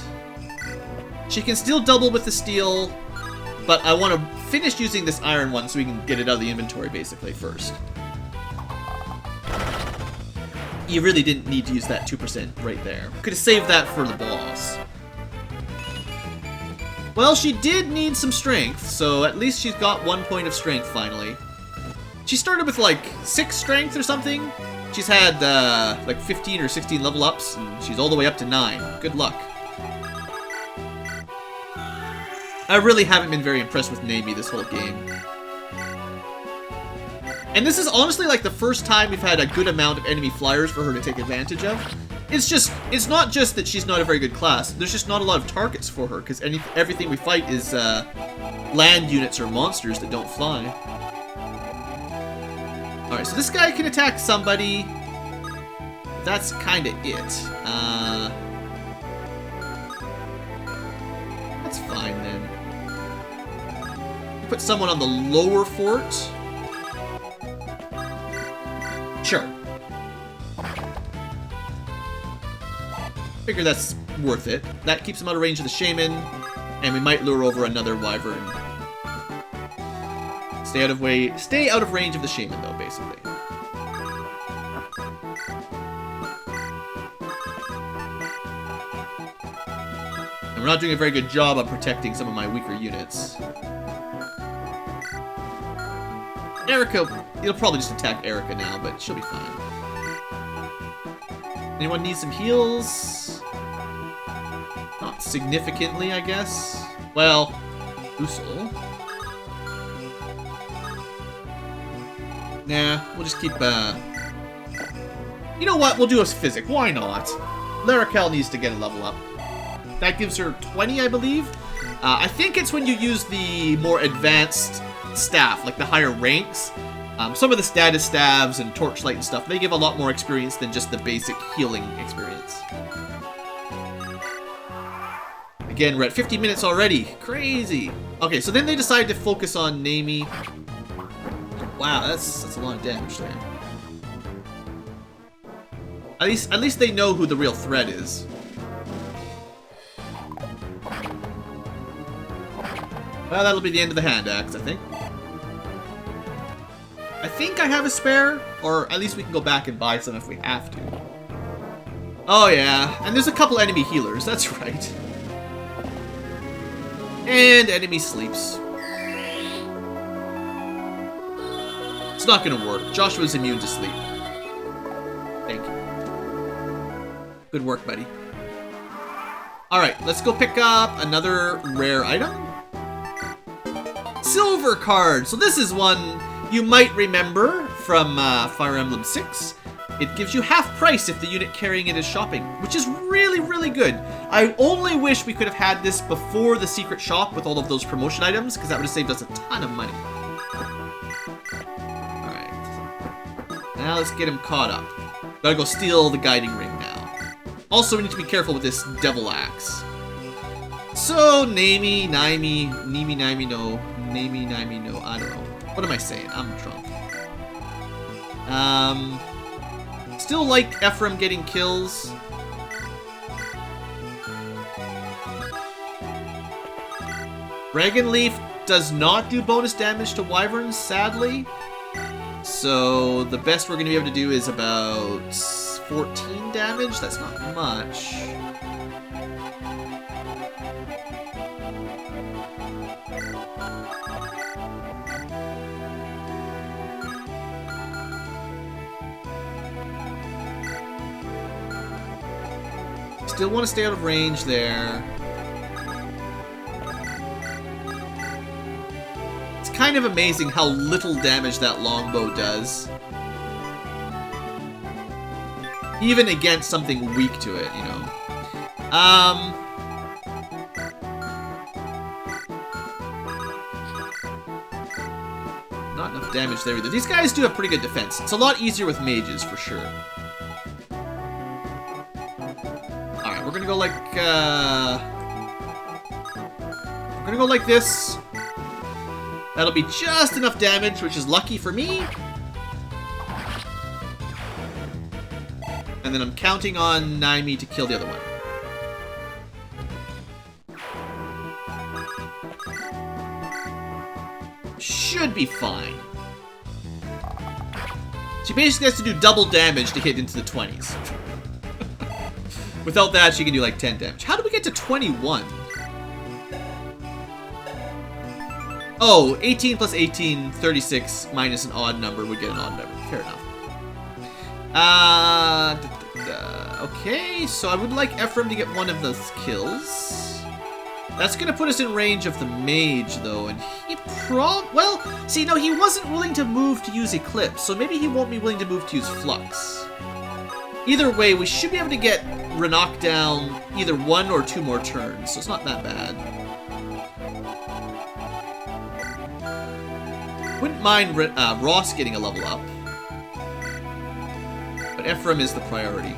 She can still double with the steel, but I want to finish using this iron one so we can get it out of the inventory, basically, first. You really didn't need to use that 2% right there. Could have saved that for the boss. Well, she did need some strength, so at least she's got 1 point of strength, finally. She started with, like, 6 strength or something. She's had, like, 15 or 16 level ups, and she's all the way up to 9. Good luck. I really haven't been very impressed with Naimi this whole game. And this is honestly, like, the first time we've had a good amount of enemy flyers for her to take advantage of. It's not just that she's not a very good class, there's just not a lot of targets for her, because everything we fight is land units or monsters that don't fly. Alright, so this guy can attack somebody. That's kinda it. That's fine then. Put someone on the lower fort. Sure. Figure that's worth it. That keeps him out of range of the shaman, and we might lure over another wyvern. Stay out of range of the shaman, though, basically. And we're not doing a very good job of protecting some of my weaker units. Erica, he'll probably just attack Erica now, but she'll be fine. Anyone need some heals? Not significantly, I guess. Well, Usul. Nah, we'll just keep, You know what? We'll do a physic. Why not? Larakel needs to get a level up. That gives her 20, I believe. I think it's when you use the more advanced staff, like the higher ranks. Some of the status staves and torchlight and stuff, they give a lot more experience than just the basic healing experience. Again, we're at 50 minutes already. Crazy. Okay, so then they decide to focus on Nami. Wow, that's a lot of damage there. At least they know who the real threat is. Well, that'll be the end of the hand axe, I think. I think I have a spare, or at least we can go back and buy some if we have to. Oh yeah, and there's a couple enemy healers, that's right. And enemy sleeps. It's not gonna work. Joshua's immune to sleep. Thank you. Good work, buddy. Alright, let's go pick up another rare item. Silver card! So this is one you might remember from Fire Emblem 6. It gives you half price if the unit carrying it is shopping, which is really, really good. I only wish we could have had this before the secret shop with all of those promotion items, because that would have saved us a ton of money. Alright. Now let's get him caught up. Gotta go steal the guiding ring now. Also, we need to be careful with this devil axe. So, Nami, no. Nami, no, I don't know. What am I saying? I'm drunk. Still like Ephraim getting kills. Dragon Leaf does not do bonus damage to wyverns, sadly. So the best we're going to be able to do is about 14 damage. That's not much. Still want to stay out of range there. It's kind of amazing how little damage that longbow does. Even against something weak to it, you know. Not enough damage there either. These guys do have pretty good defense. It's a lot easier with mages, for sure. Alright, we're gonna go like, we're gonna go like this. That'll be just enough damage, which is lucky for me. And then I'm counting on Naimi to kill the other one. Should be fine. She basically has to do double damage to hit into the 20s. Without that, she can do like 10 damage. How do we get to 21? Oh, 18 plus 18, 36 minus an odd number would get an odd number. Fair enough. Okay, so I would like Ephraim to get one of those kills. That's gonna put us in range of the mage, though, and he well, see, no, he wasn't willing to move to use Eclipse, so maybe he won't be willing to move to use Flux. Either way, we should be able to get Renok down either 1 or 2 more turns, so it's not that bad. Wouldn't mind Ross getting a level up. But Ephraim is the priority.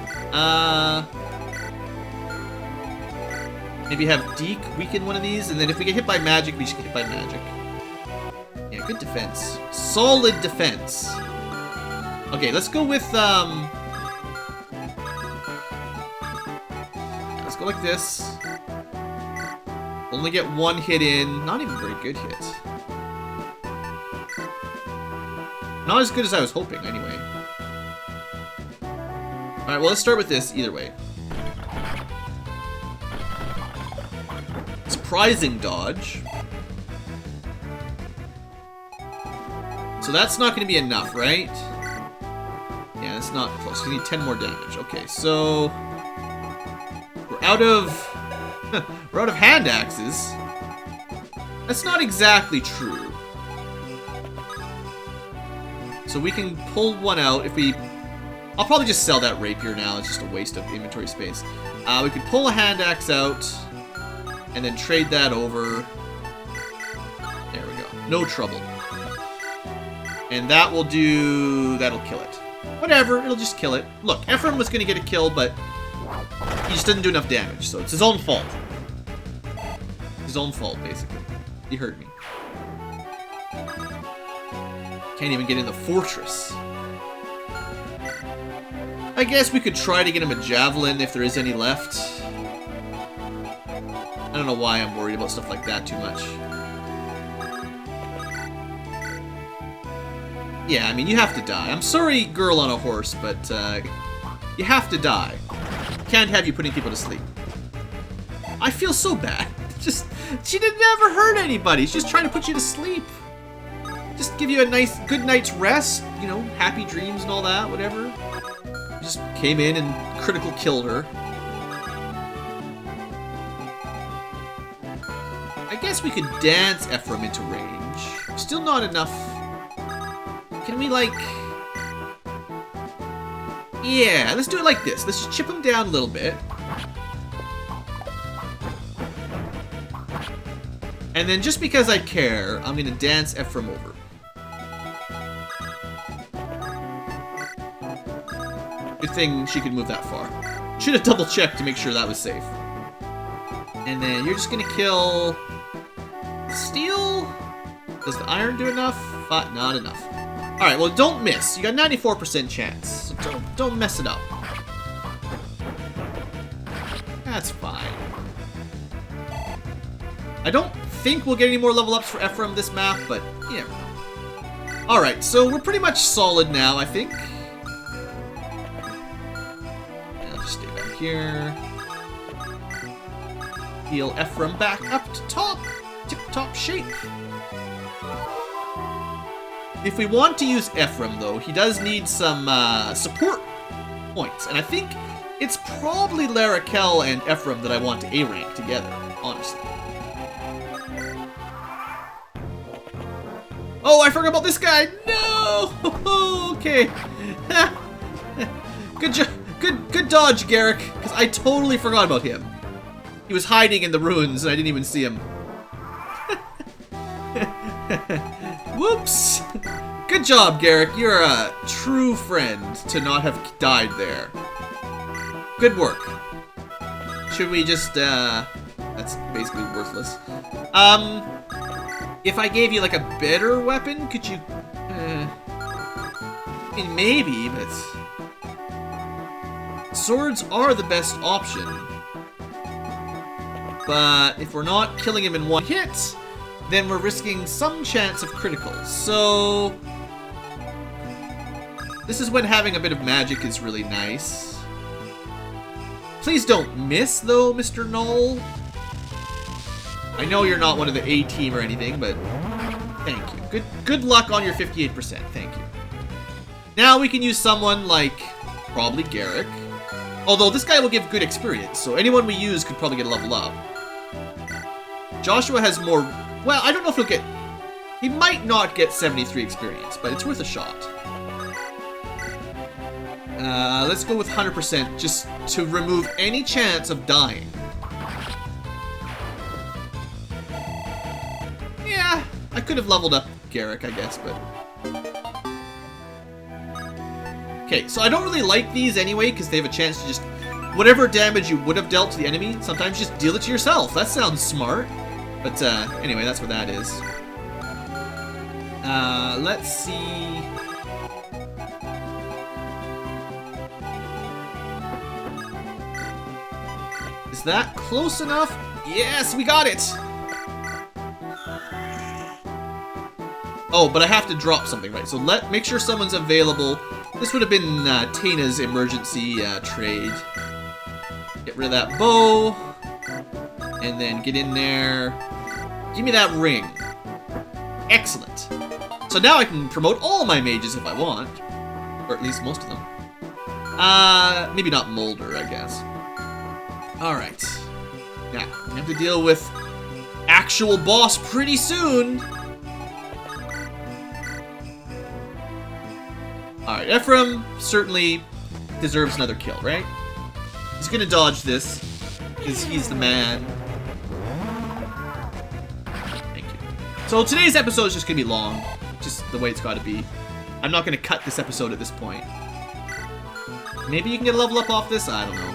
Maybe have Deke weaken one of these, and then if we get hit by magic, we just get hit by magic. Yeah, good defense. Solid defense. Okay, let's go with, let's go like this. Only get one hit in. Not even a very good hit. Not as good as I was hoping, anyway. Alright, well, let's start with this either way. Surprising dodge. So that's not going to be enough, right? Yeah, that's not close. We need 10 more damage. Okay, so we're out of we're out of hand axes. That's not exactly true. So we can pull one out if we... I'll probably just sell that rapier now. It's just a waste of inventory space. We could pull a hand axe out and then trade that over. There we go. No trouble. And that will do... That'll kill it. Whatever, it'll just kill it. Look, Ephraim was going to get a kill, but he just didn't do enough damage, so it's his own fault. His own fault, basically. He hurt me. Can't even get in the fortress. I guess we could try to get him a javelin if there is any left. I don't know why I'm worried about stuff like that too much. Yeah, I mean, you have to die. I'm sorry, girl on a horse, but you have to die. Can't have you putting people to sleep. I feel so bad. Just, she didn't ever hurt anybody. She's just trying to put you to sleep. Just give you a nice, good night's rest. You know, happy dreams and all that, whatever. Just came in and critical killed her. I guess we could dance Ephraim into range. Still not enough. Can we, like... Yeah, let's do it like this. Let's just chip him down a little bit. And then just because I care, I'm going to dance Ephraim over. Good thing she could move that far. Should have double-checked to make sure that was safe. And then you're just going to kill... Steel? Does the iron do enough? Not enough. Alright, well, don't miss. You got 94% chance. So don't mess it up. That's fine. I don't think we'll get any more level ups for Ephraim this map, but you never know. Alright, so we're pretty much solid now, I think. I'll just stay back here. Heal Ephraim back up to top. Tip-top shape. If we want to use Ephraim, though, he does need some support points. And I think it's probably Larakel and Ephraim that I want to A-rank together, honestly. Oh, I forgot about this guy! No! Okay. Good dodge, Garrick, because I totally forgot about him. He was hiding in the ruins, and I didn't even see him. Whoops! Good job, Garrick. You're a true friend to not have died there. Good work. Should we just, that's basically worthless. If I gave you, like, a better weapon, could you, I mean, maybe, but... Swords are the best option. But if we're not killing him in one hit, then we're risking some chance of criticals. So this is when having a bit of magic is really nice. Please don't miss, though, Mr. Knoll. I know you're not one of the A team or anything, but thank you. Good luck on your 58%. Thank you. Now we can use someone like probably Garrick. Although this guy will give good experience, so anyone we use could probably get a level up. Joshua has more... Well, I don't know if he'll get... He might not get 73 experience, but it's worth a shot. Let's go with 100% just to remove any chance of dying. Yeah, I could have leveled up Garrick, I guess, but... Okay, so I don't really like these anyway, because they have a chance to just... Whatever damage you would have dealt to the enemy, sometimes just deal it to yourself. That sounds smart. But, anyway, that's what that is. Let's see... Is that close enough? Yes, we got it! Oh, but I have to drop something, right? So make sure someone's available. This would have been Tana's emergency trade. Get rid of that bow. And then get in there. Give me that ring. Excellent. So now I can promote all my mages if I want. Or at least most of them. Maybe not Molder, I guess. Alright. Now, we have to deal with actual boss pretty soon. Alright, Ephraim certainly deserves another kill, right? He's gonna dodge this, because he's the man. Thank you. So today's episode is just gonna be long, just the way it's gotta be. I'm not gonna cut this episode at this point. Maybe you can get a level up off this? I don't know.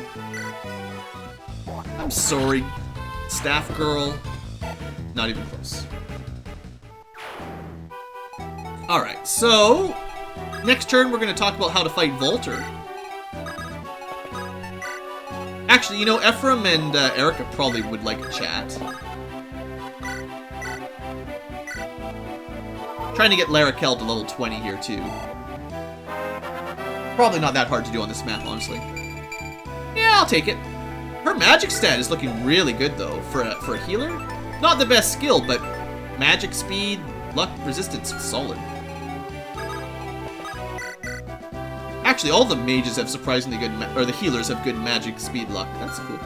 I'm sorry, staff girl. Not even close. Alright, so next turn we're going to talk about how to fight Voltar. Actually, you know, Ephraim and Erica probably would like a chat. Trying to get Larakel to level 20 here too. Probably not that hard to do on this map, honestly. Yeah, I'll take it. Her magic stat is looking really good, though, for a healer. Not the best skill, but magic speed, luck, resistance, solid. Actually, all the mages have surprisingly good, or the healers have good magic speed luck. That's cool.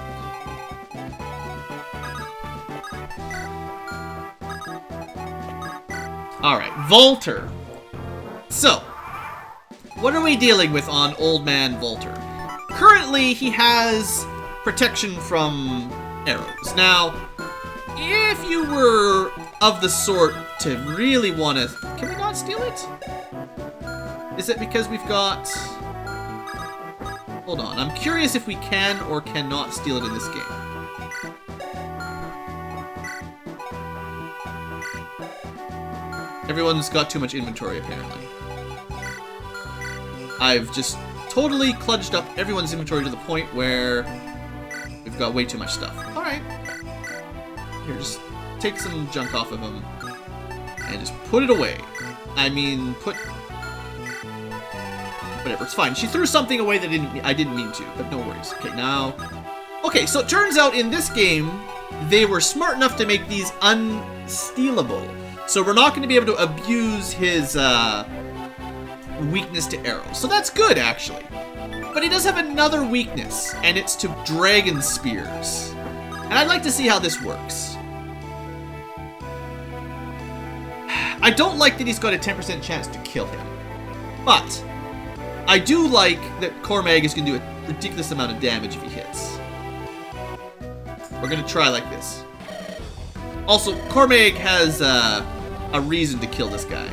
Alright, Voltar. So, what are we dealing with on Old Man Voltar? Currently, he has protection from arrows. Now, if you were of the sort to really want to... Can we not steal it? Is it because we've got... Hold on, I'm curious if we can or cannot steal it in this game. Everyone's got too much inventory, apparently. I've just totally kludged up everyone's inventory to the point where we've got way too much stuff. Alright. Here, just take some junk off of him and just put it away. I mean, whatever, it's fine. She threw something away that I didn't mean to, but no worries. Okay, now... Okay, so it turns out in this game, they were smart enough to make these unstealable. So we're not going to be able to abuse his weakness to arrows. So that's good, actually. But he does have another weakness, and it's to dragon spears. And I'd like to see how this works. I don't like that he's got a 10% chance to kill him. But I do like that Cormag is going to do a ridiculous amount of damage if he hits. We're going to try like this. Also, Cormag has a reason to kill this guy.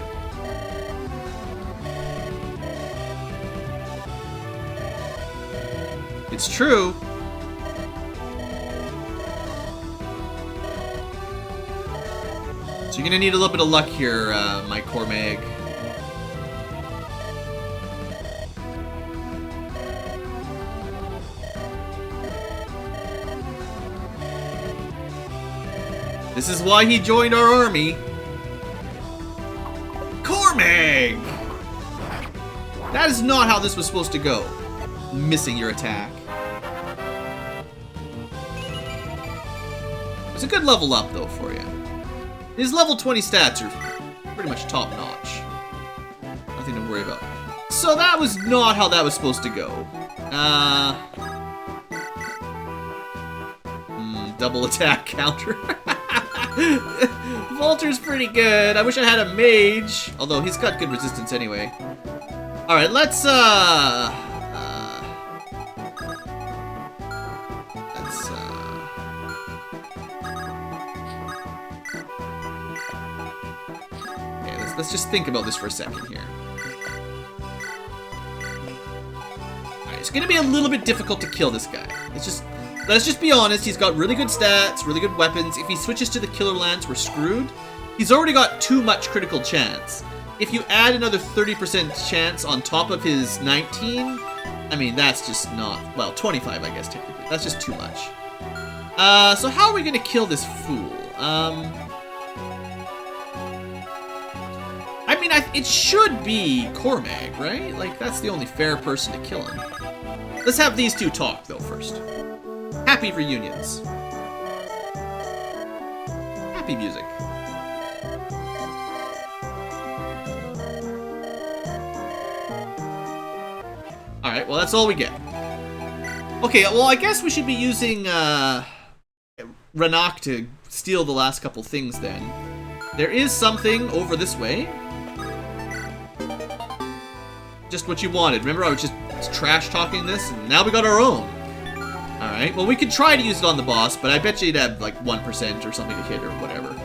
It's true. So you're going to need a little bit of luck here, my Cormag. This is why he joined our army. Cormag! That is not how this was supposed to go. Missing your attack. It's a good level up, though, for you. His level 20 stats are pretty much top-notch. Nothing to worry about. So that was not how that was supposed to go. Double attack counter. Voltar's pretty good. I wish I had a mage. Although he's got good resistance anyway. Alright, let's let's just think about this for a second here. Alright, it's gonna be a little bit difficult to kill this guy. Let's just be honest, he's got really good stats, really good weapons. If he switches to the Killer Lance, we're screwed. He's already got too much critical chance. If you add another 30% chance on top of his 19, I mean, that's just not... Well, 25, I guess, technically. That's just too much. So how are we gonna kill this fool? I mean, it should be Cormag, right? Like, that's the only fair person to kill him. Let's have these two talk, though, first. Happy reunions. Happy music. Alright, well, that's all we get. Okay, well, I guess we should be using, Ranak to steal the last couple things, then. There is something over this way. Just what you wanted. Remember, I was just trash-talking this, and now we got our own. Alright, well, we could try to use it on the boss, but I bet you'd have, like, 1% or something to hit or whatever.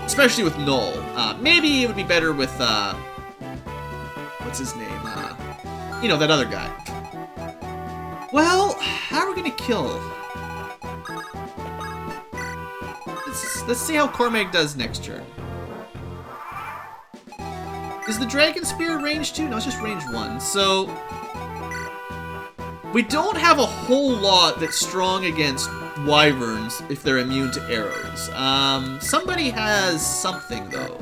Especially with Null. Maybe it would be better with, what's his name? You know, that other guy. Well, how are we gonna kill? Let's see how Cormag does next turn. Is the Dragon Spear range 2? No, it's just range 1. So, we don't have a whole lot that's strong against Wyverns if they're immune to arrows. Somebody has something, though.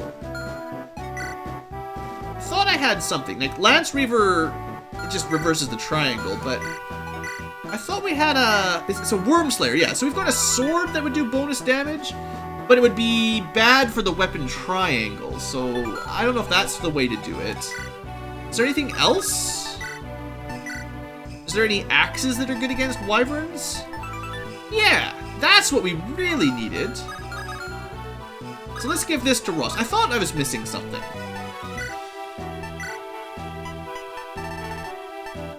I thought I had something. Like, Lance Reaver, it just reverses the triangle, but I thought we had it's a Worm Slayer, yeah. So we've got a sword that would do bonus damage, but it would be bad for the weapon triangle, so I don't know if that's the way to do it. Is there anything else? Is there any axes that are good against Wyverns? Yeah, that's what we really needed. So let's give this to Ross. I thought I was missing something.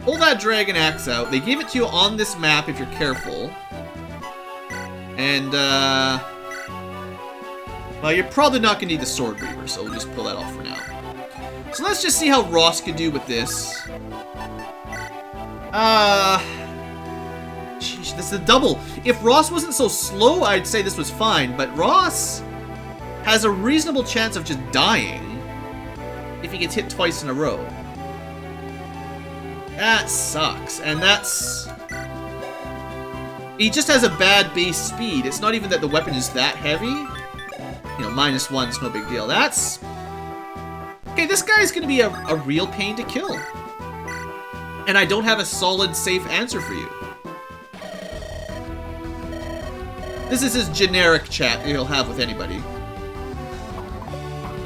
Pull that dragon axe out. They give it to you on this map if you're careful. And, well, you're probably not going to need the Sword Reaver, so we'll just pull that off for now. So let's just see how Ross can do with this. Sheesh, this is a double. If Ross wasn't so slow, I'd say this was fine, but Ross has a reasonable chance of just dying if he gets hit twice in a row. That sucks, and that's... He just has a bad base speed. It's not even that the weapon is that heavy. You know, -1's no big deal. That's... Okay, this guy's gonna be a real pain to kill. And I don't have a solid, safe answer for you. This is his generic chat he'll have with anybody.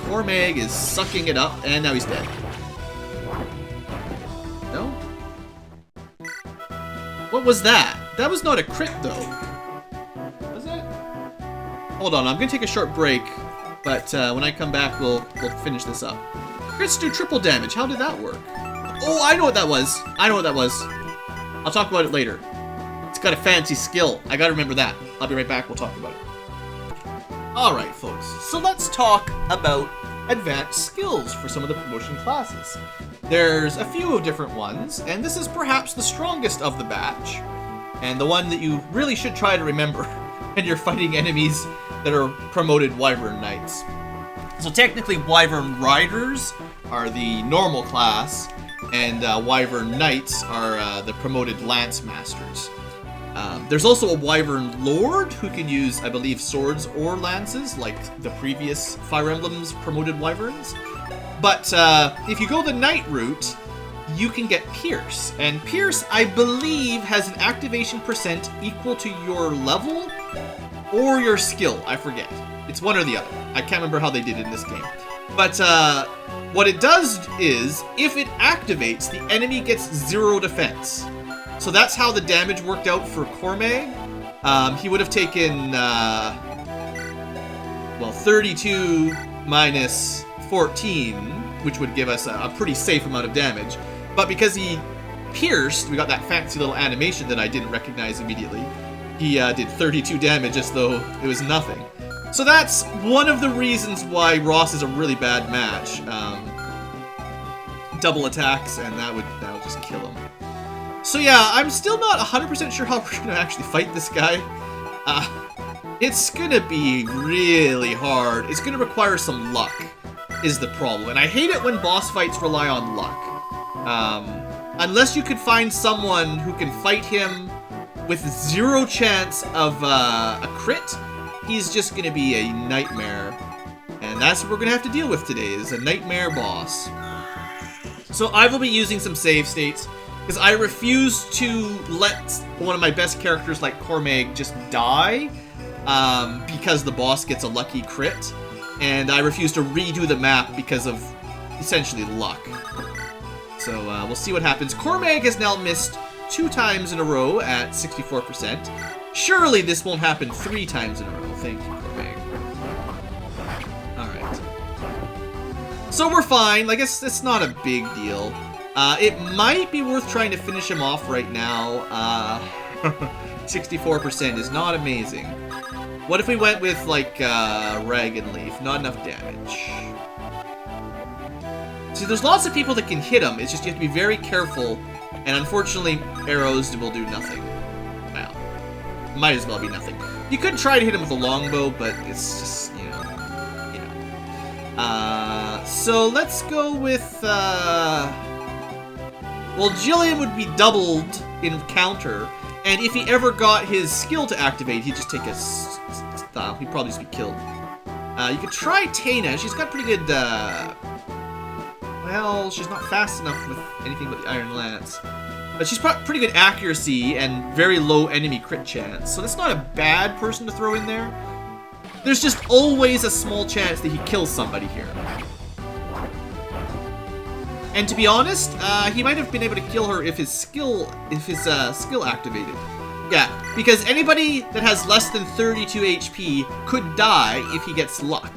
Cormag is sucking it up, and now he's dead. No? What was that? That was not a crit, though. Was it? Hold on, I'm gonna take a short break, but when I come back, we'll finish this up. Crits do triple damage. How did that work? Oh, I know what that was. I know what that was. I'll talk about it later. It's got a fancy skill. I gotta remember that. I'll be right back. We'll talk about it. Alright, folks. So let's talk about advanced skills for some of the promotion classes. There's a few different ones, and this is perhaps the strongest of the batch, and the one that you really should try to remember when you're fighting enemies that are promoted Wyvern Knights. So technically, Wyvern Riders are the normal class, and Wyvern Knights are the promoted Lance Masters. There's also a Wyvern Lord who can use, I believe, swords or lances, like the previous Fire Emblem's promoted Wyverns. But if you go the Knight route, you can get Pierce. And Pierce, I believe, has an activation percent equal to your level or your skill. I forget. It's one or the other. I can't remember how they did it in this game. But what it does is, if it activates, the enemy gets 0 defense. So that's how the damage worked out for Cormag. He would have taken, well, 32 minus 14, which would give us a pretty safe amount of damage. But because he pierced, we got that fancy little animation that I didn't recognize immediately. He did 32 damage as though it was nothing. So that's one of the reasons why Ross is a really bad match. Double attacks, and that would just kill him. So yeah, I'm still not 100% sure how we're going to actually fight this guy. It's going to be really hard. It's going to require some luck, is the problem. And I hate it when boss fights rely on luck. Unless you could find someone who can fight him with 0 chance of a crit, he's just going to be a nightmare. And that's what we're going to have to deal with today, is a nightmare boss. So I will be using some save states, because I refuse to let one of my best characters like Cormag just die, because the boss gets a lucky crit. And I refuse to redo the map because of, essentially, luck. So we'll see what happens. Cormag has now missed 2 times in a row at 64%. Surely this won't happen 3 times in a row. Thank you, Cormag. Alright. So we're fine. I guess it's not a big deal. It might be worth trying to finish him off right now. 64% is not amazing. What if we went with, like, Ragged Leaf? Not enough damage. See, there's lots of people that can hit him. It's just you have to be very careful. And unfortunately, arrows will do nothing. Well, might as well be nothing. You could try to hit him with a longbow, but it's just, you know. So let's go with, well, Jillian would be doubled in counter. And if he ever got his skill to activate, he'd just take a style. He'd probably just be killed. You could try Tana. She's got pretty good, well, she's not fast enough with anything but the Iron Lance. But she's pretty good accuracy and very low enemy crit chance. So that's not a bad person to throw in there. There's just always a small chance that he kills somebody here. And to be honest, he might have been able to kill her if his skill activated. Yeah, because anybody that has less than 32 HP could die if he gets luck.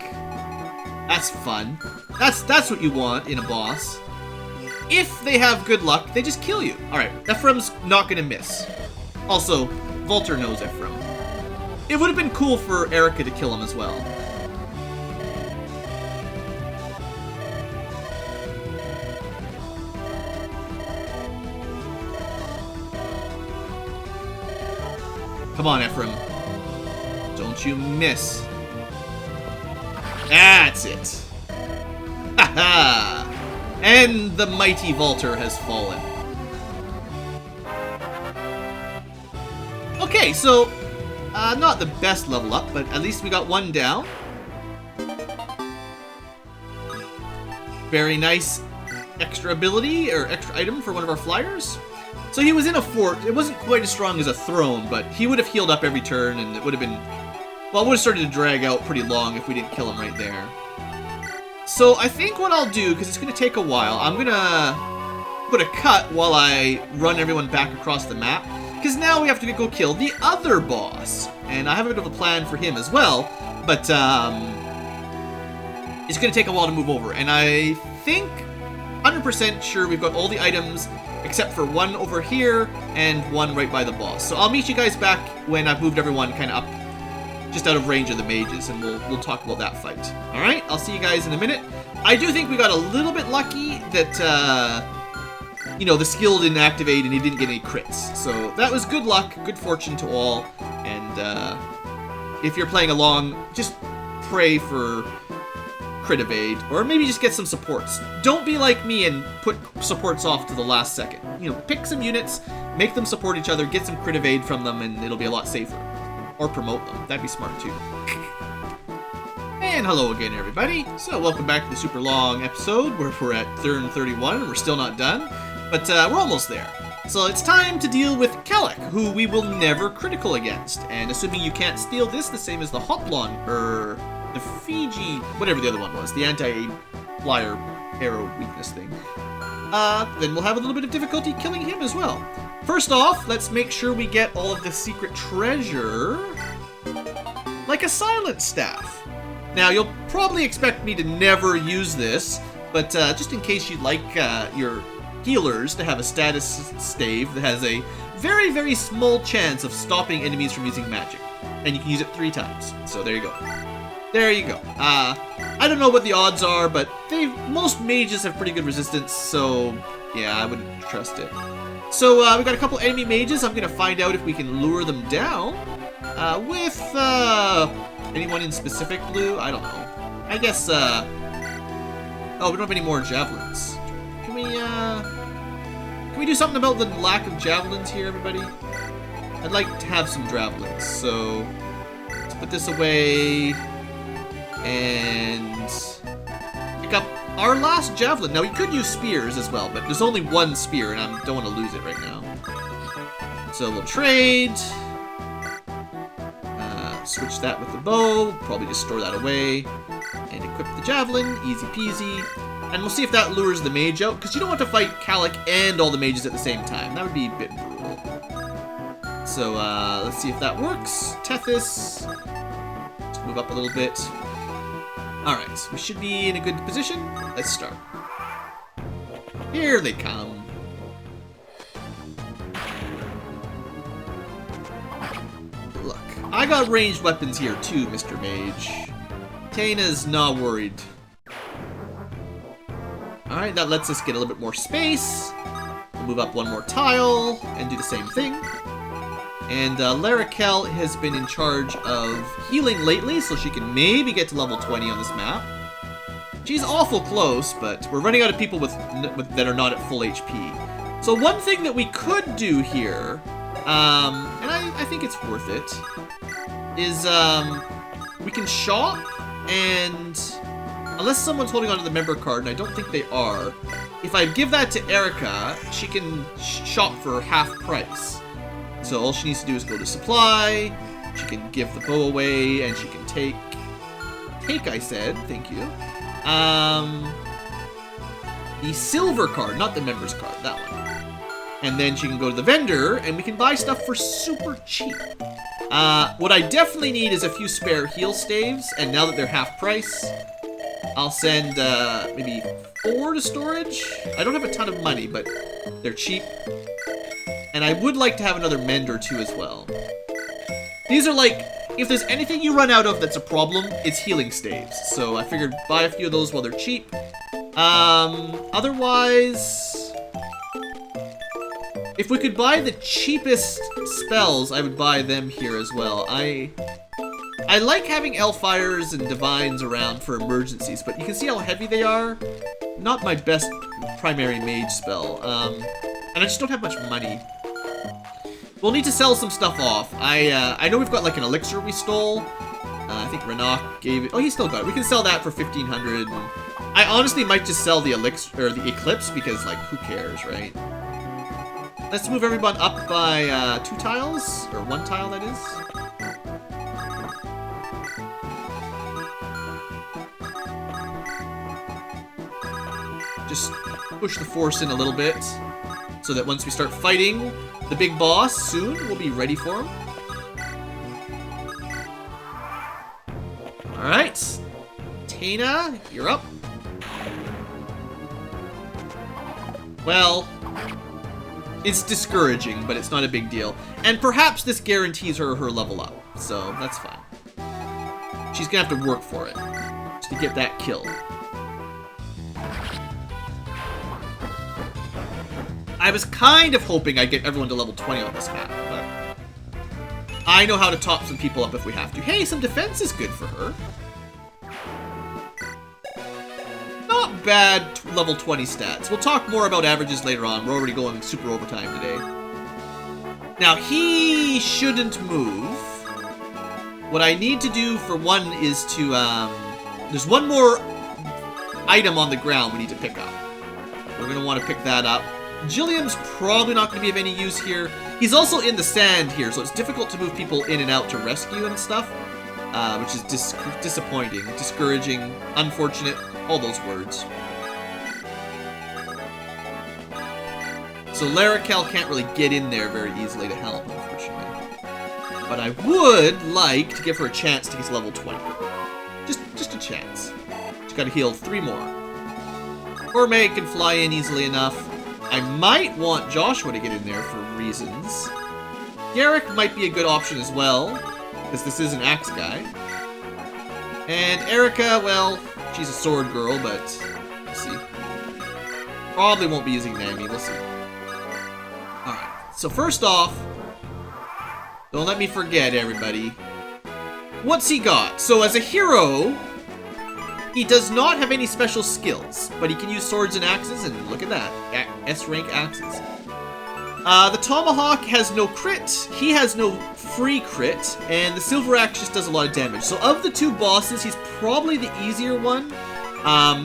That's fun. That's what you want in a boss. If they have good luck, they just kill you. Alright, Ephraim's not gonna miss. Also, Voltar knows Ephraim. It would have been cool for Erica to kill him as well. Come on, Ephraim. Don't you miss. That's it. Ha-ha! And the mighty Voltar has fallen. Okay, so, not the best level up, but at least we got 1 down. Very nice extra ability, or extra item for one of our flyers. So he was in a fort. It wasn't quite as strong as a throne, but he would have healed up every turn, and it would have been... Well, it would have started to drag out pretty long if we didn't kill him right there. So I think what I'll do, because it's going to take a while, I'm going to put a cut while I run everyone back across the map. Because now we have to go kill the other boss. And I have a bit of a plan for him as well, but it's going to take a while to move over. And I think 100% sure we've got all the items except for one over here and one right by the boss. So I'll meet you guys back when I've moved everyone kind of up just out of range of the mages, and we'll talk about that fight. Alright, I'll see you guys in a minute. I do think we got a little bit lucky that, you know, the skill didn't activate and he didn't get any crits. So that was good luck, good fortune to all, and if you're playing along, just pray for crit evade, or maybe just get some supports. Don't be like me and put supports off to the last second. You know, pick some units, make them support each other, get some crit evade from them, and it'll be a lot safer. Or promote them. That'd be smart too. And hello again, everybody. So welcome back to the super long episode where we're at turn 31 and we're still not done. But we're almost there. So it's time to deal with Kellic, who we will never critical against. And assuming you can't steal this, the same as the Hoplon, or the Fiji, whatever the other one was, the anti-flyer arrow weakness thing, then we'll have a little bit of difficulty killing him as well. First off, let's make sure we get all of the secret treasure, like a silent staff. Now, you'll probably expect me to never use this, but just in case you'd like your healers to have a status stave that has a very, very small chance of stopping enemies from using magic. And you can use it 3 times. So there you go. There you go. I don't know what the odds are, but most mages have pretty good resistance, so yeah, I wouldn't trust it. So we've got a couple enemy mages. I'm going to find out if we can lure them down with anyone in specific, Blue? I don't know. I guess, oh, we don't have any more javelins. Can we do something about the lack of javelins here, everybody? I'd like to have some javelins, so let's put this away and pick up our last javelin. Now, we could use spears as well, but there's only one spear, and I don't want to lose it right now. So we'll trade. Switch that with the bow. Probably just store that away. And equip the javelin. Easy peasy. And we'll see if that lures the mage out, because you don't want to fight Calic and all the mages at the same time. That would be a bit brutal. So, let's see if that works. Tethys. Let's move up a little bit. Alright, we should be in a good position. Let's start. Here they come. Look, I got ranged weapons here too, Mr. Mage. Taina's not worried. Alright, that lets us get a little bit more space. We'll move up one more tile and do the same thing. And Larakel has been in charge of healing lately, so she can maybe get to level 20 on this map. She's awful close, but we're running out of people that are not at full HP. So one thing that we could do here, and I think it's worth it, is we can shop, and unless someone's holding onto the member card, and I don't think they are, if I give that to Erica, she can shop for half price. So all she needs to do is go to supply, she can give the bow away, and she can take, I said, thank you, the silver card, not the members card, that one. And then she can go to the vendor, and we can buy stuff for super cheap. What I definitely need is a few spare heal staves, and now that they're half price, I'll send maybe 4 to storage. I don't have a ton of money, but they're cheap. And I would like to have another mend or two as well. These are like, if there's anything you run out of that's a problem, it's healing staves. So I figured buy a few of those while they're cheap. Otherwise, if we could buy the cheapest spells, I would buy them here as well. I like having Elfires and Divines around for emergencies, but you can see how heavy they are. Not my best primary mage spell. And I just don't have much money. We'll need to sell some stuff off. I know we've got like an elixir we stole. I think Renak gave it. Oh, he still got it. We can sell that for 1,500. I honestly might just sell the elixir or the eclipse because, like, who cares, right? Let's move everyone up by 2 tiles, or 1 tile, that is. Just push the force in a little bit, so that once we start fighting the big boss soon, we'll be ready for him. Alright. Taina, you're up. Well, it's discouraging, but it's not a big deal. And perhaps this guarantees her level up, so that's fine. She's gonna have to work for it, just to get that kill. I was kind of hoping I'd get everyone to level 20 on this map, but I know how to top some people up if we have to. Hey, some defense is good for her. Not bad level 20 stats. We'll talk more about averages later on. We're already going super overtime today. Now, he shouldn't move. What I need to do for one is to, there's one more item on the ground we need to pick up. We're going to want to pick that up. Gilliam's probably not going to be of any use here. He's also in the sand here, so it's difficult to move people in and out to rescue and stuff, which is disappointing, discouraging, unfortunate, all those words. So Larakel can't really get in there very easily to help, unfortunately. But I would like to give her a chance to get to level 20. Just a chance. She's got to heal 3 more. Or Meg can fly in easily enough. I might want Joshua to get in there for reasons. Garrick might be a good option as well, because this is an axe guy. And Erica, well, she's a sword girl, but we'll see. Probably won't be using Nami, we'll see. Alright, so first off, don't let me forget, everybody. What's he got? So as a hero, he does not have any special skills, but he can use swords and axes, and look at that, S-rank axes. The Tomahawk has no crit, he has no free crit, and the Silver Axe just does a lot of damage. So of the two bosses, he's probably the easier one.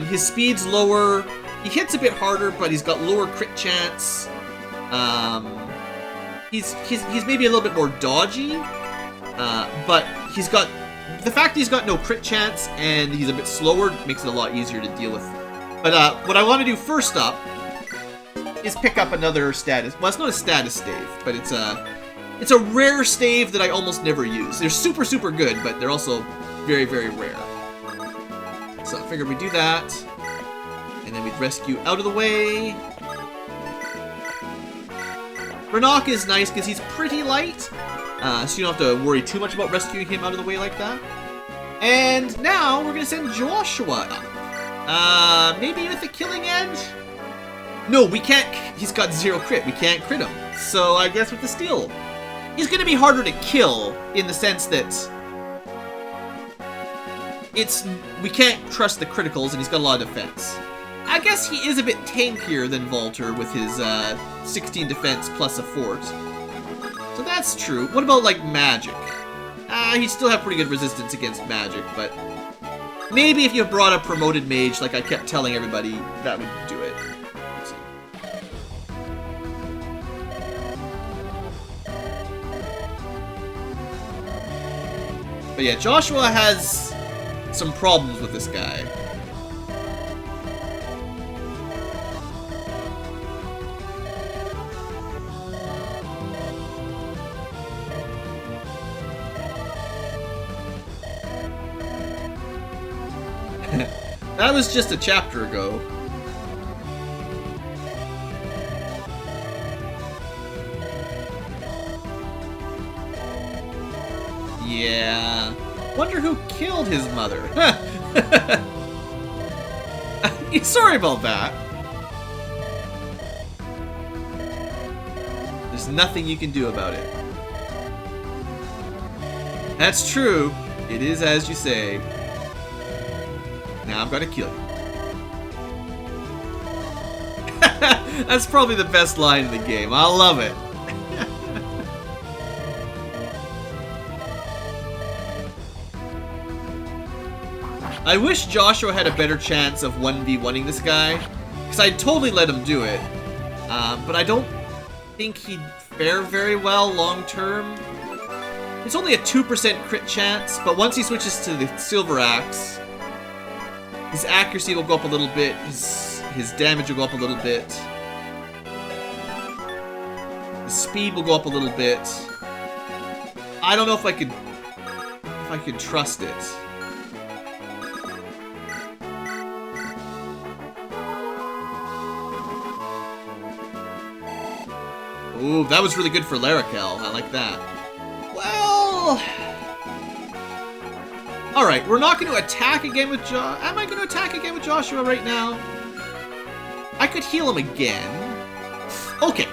His speed's lower, he hits a bit harder, but he's got lower crit chance. He's maybe a little bit more dodgy, but he's got... The fact he's got no crit chance and he's a bit slower makes it a lot easier to deal with. But what I want to do first up is pick up another status. Well, it's not a status stave, but it's a rare stave that I almost never use. They're super, super good, but they're also very, very rare. So I figured we'd do that, and then we'd rescue out of the way. Renok is nice because he's pretty light, so you don't have to worry too much about rescuing him out of the way like that. And now we're gonna send Joshua up. Maybe with the Killing Edge? No, we can't. He's got 0 crit. We can't crit him. So I guess with the Steel. He's going to be harder to kill in the sense that we can't trust the criticals and he's got a lot of defense. I guess he is a bit tankier than Voltar with his 16 defense plus a fort. So that's true. What about like magic? He'd still have pretty good resistance against magic, but maybe if you brought a promoted mage like I kept telling everybody, that would do it. But yeah, Joshua has some problems with this guy. That was just a chapter ago. Yeah. Wonder who killed his mother. Sorry about that. There's nothing you can do about it. That's true. It is as you say. Now I'm gonna kill you. That's probably the best line in the game. I love it. I wish Joshua had a better chance of 1v1ing this guy, because I'd totally let him do it, but I don't think he'd fare very well long term. It's only a 2% crit chance, but once he switches to the Silver Axe, his accuracy will go up a little bit, his damage will go up a little bit, his speed will go up a little bit. I don't know if I could trust it. Ooh, that was really good for Larakel. I like that. Well... Alright, we're not going to attack again with Am I going to attack again with Joshua right now? I could heal him again. Okay.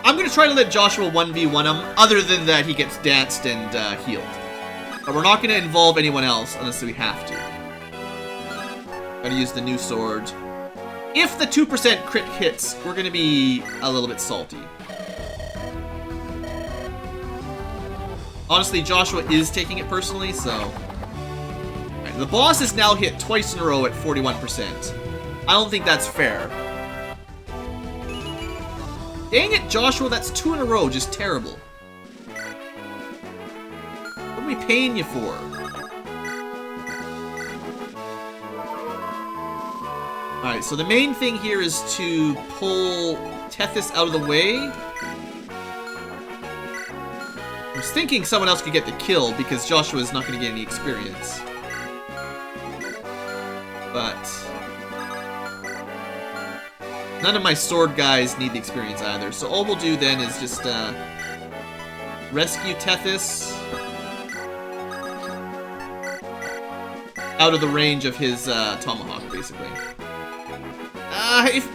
I'm going to try to let Joshua 1v1 him, other than that he gets danced and healed. But we're not going to involve anyone else unless we have to. Gotta use the new sword. If the 2% crit hits, we're going to be a little bit salty. Honestly, Joshua is taking it personally, so... Right, the boss is now hit twice in a row at 41%. I don't think that's fair. Dang it, Joshua, that's 2 in a row, just terrible. What are we paying you for? Alright, so the main thing here is to pull Tethys out of the way. I was thinking someone else could get the kill because Joshua is not going to get any experience. But none of my sword guys need the experience either. So all we'll do then is just rescue Tethys out of the range of his tomahawk, basically. If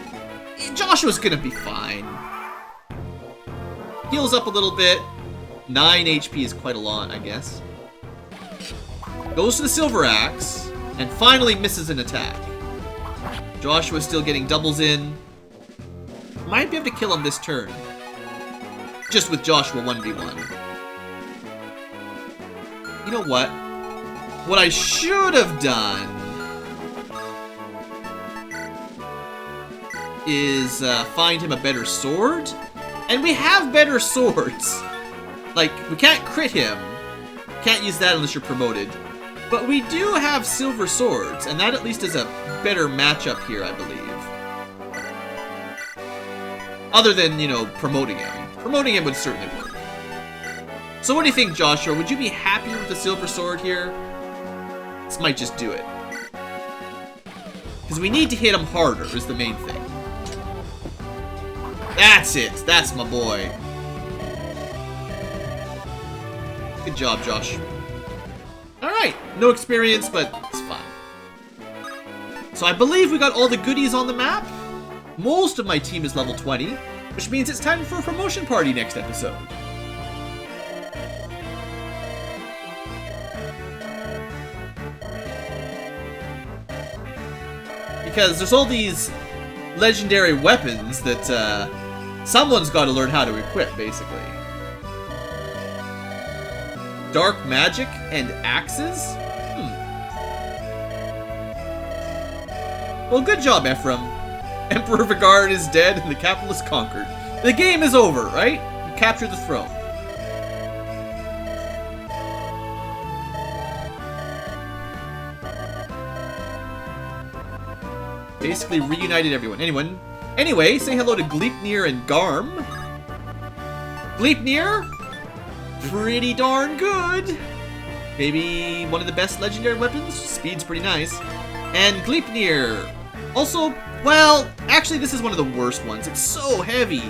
Joshua's gonna be fine. Heals up a little bit. 9 HP is quite a lot, I guess. Goes to the Silver Axe, and finally misses an attack. Joshua's still getting doubles in. Might be able to kill him this turn. just with Joshua 1v1. You know what? What I should have done is find him a better sword. And we have better swords. Like, we can't crit him. Can't use that unless you're promoted. But we do have silver swords, and that at least is a better matchup here, I believe. Other than, you know, promoting him. Promoting him would certainly work. So what do you think, Joshua? Would you be happier with the silver sword here? This might just do it. Because we need to hit him harder is the main thing. That's it. That's my boy. Good job, Josh. Alright. No experience, but it's fine. So I believe we got all the goodies on the map. Most of my team is level 20, which means it's time for a promotion party next episode. Because there's all these legendary weapons that someone's got to learn how to equip, basically. Dark magic and axes? Well, good job, Ephraim. Emperor Vigard is dead and the capital is conquered. The game is over, right? You captured the throne. Basically reunited everyone. Anyway, say hello to Gleipnir and Garm. Gleipnir? Pretty darn good. Maybe one of the best legendary weapons. Speed's pretty nice. And Gleipnir. Also, well, actually this is one of the worst ones. It's so heavy.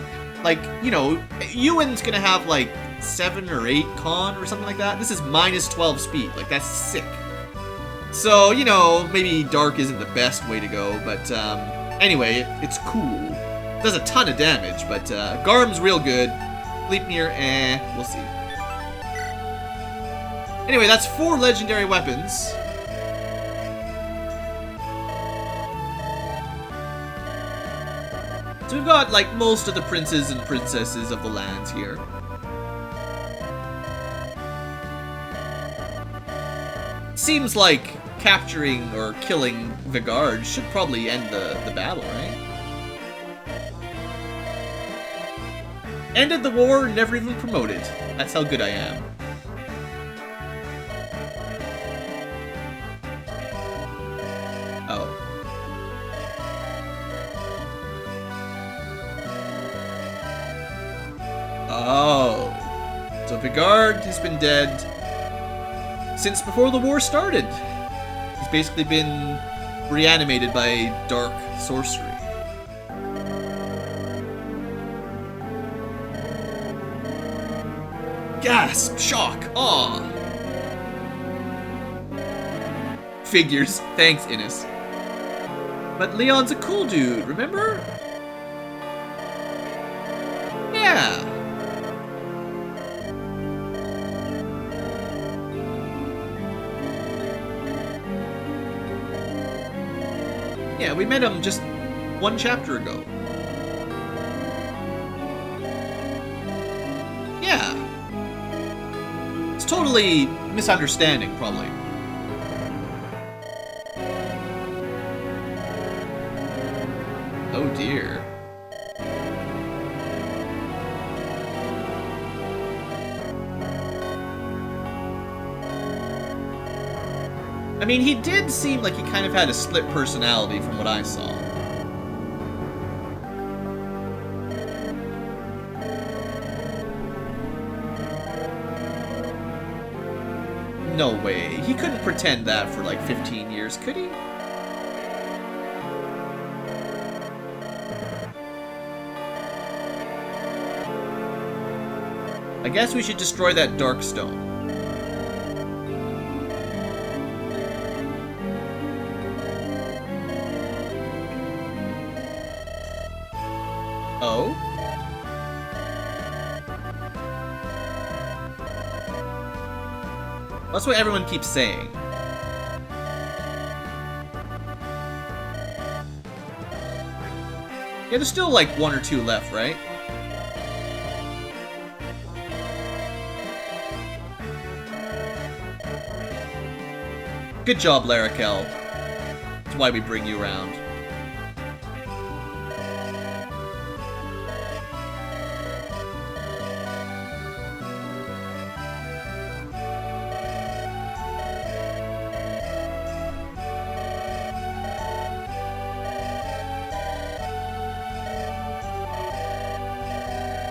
Like, you know, Ewan's gonna have like 7 or 8 con or something like that. This is minus 12 speed. Like, that's sick. So, you know, maybe Dark isn't the best way to go, but anyway, it's cool. It does a ton of damage, but Garm's real good. Gleipnir, we'll see. Anyway, that's 4 legendary weapons. So we've got, like, most of the princes and princesses of the lands here. Seems like capturing or killing Vigard should probably end the battle, right? Ended the war, never even promoted. That's how good I am. Oh. Oh. So Vigard has been dead since before the war started. He's basically been reanimated by dark sorcery. Gasp! Shock! Aw! Figures. Thanks, Innes. But Leon's a cool dude, remember? Yeah. Yeah, we met him just 1 chapter ago. Yeah. It's totally misunderstanding, probably. Oh dear. I mean, he did seem like he kind of had a split personality from what I saw. No way. He couldn't pretend that for like 15 years, could he? I guess we should destroy that dark stone. Oh? That's what everyone keeps saying. Yeah, there's still like 1 or 2 left, right? Good job, Larakel. That's why we bring you around.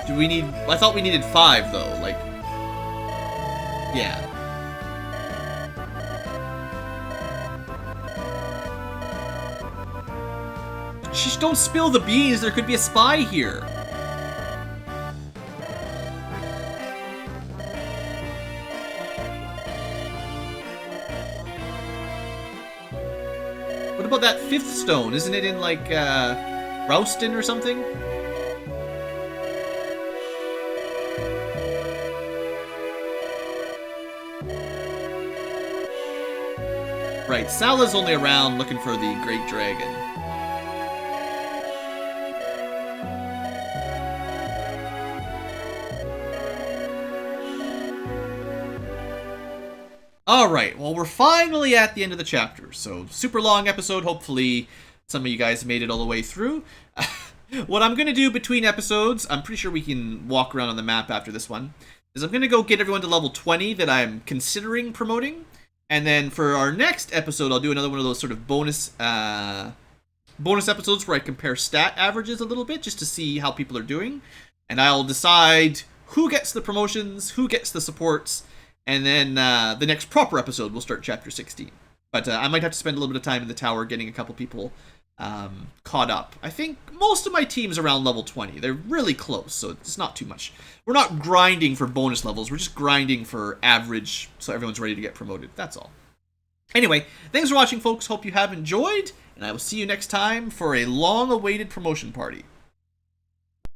Do we need... I thought we needed 5, though. Like... Yeah. Shh, don't spill the beans. There could be a spy here. What about that 5th stone? Isn't it in, like, Rouston or something? Right, Sala's only around looking for the Great Dragon. Alright, well we're finally at the end of the chapter, so super long episode, hopefully some of you guys made it all the way through. What I'm going to do between episodes, I'm pretty sure we can walk around on the map after this one, is I'm going to go get everyone to level 20 that I'm considering promoting. And then for our next episode, I'll do another one of those sort of bonus episodes where I compare stat averages a little bit just to see how people are doing. And I'll decide who gets the promotions, who gets the supports, and then the next proper episode will start Chapter 16. But I might have to spend a little bit of time in the tower getting a couple people caught up. I think most of my team's around level 20. They're really close, so it's not too much. We're not grinding for bonus levels. We're just grinding for average, so everyone's ready to get promoted. That's all. Anyway, thanks for watching, folks. Hope you have enjoyed, and I will see you next time for a long-awaited promotion party.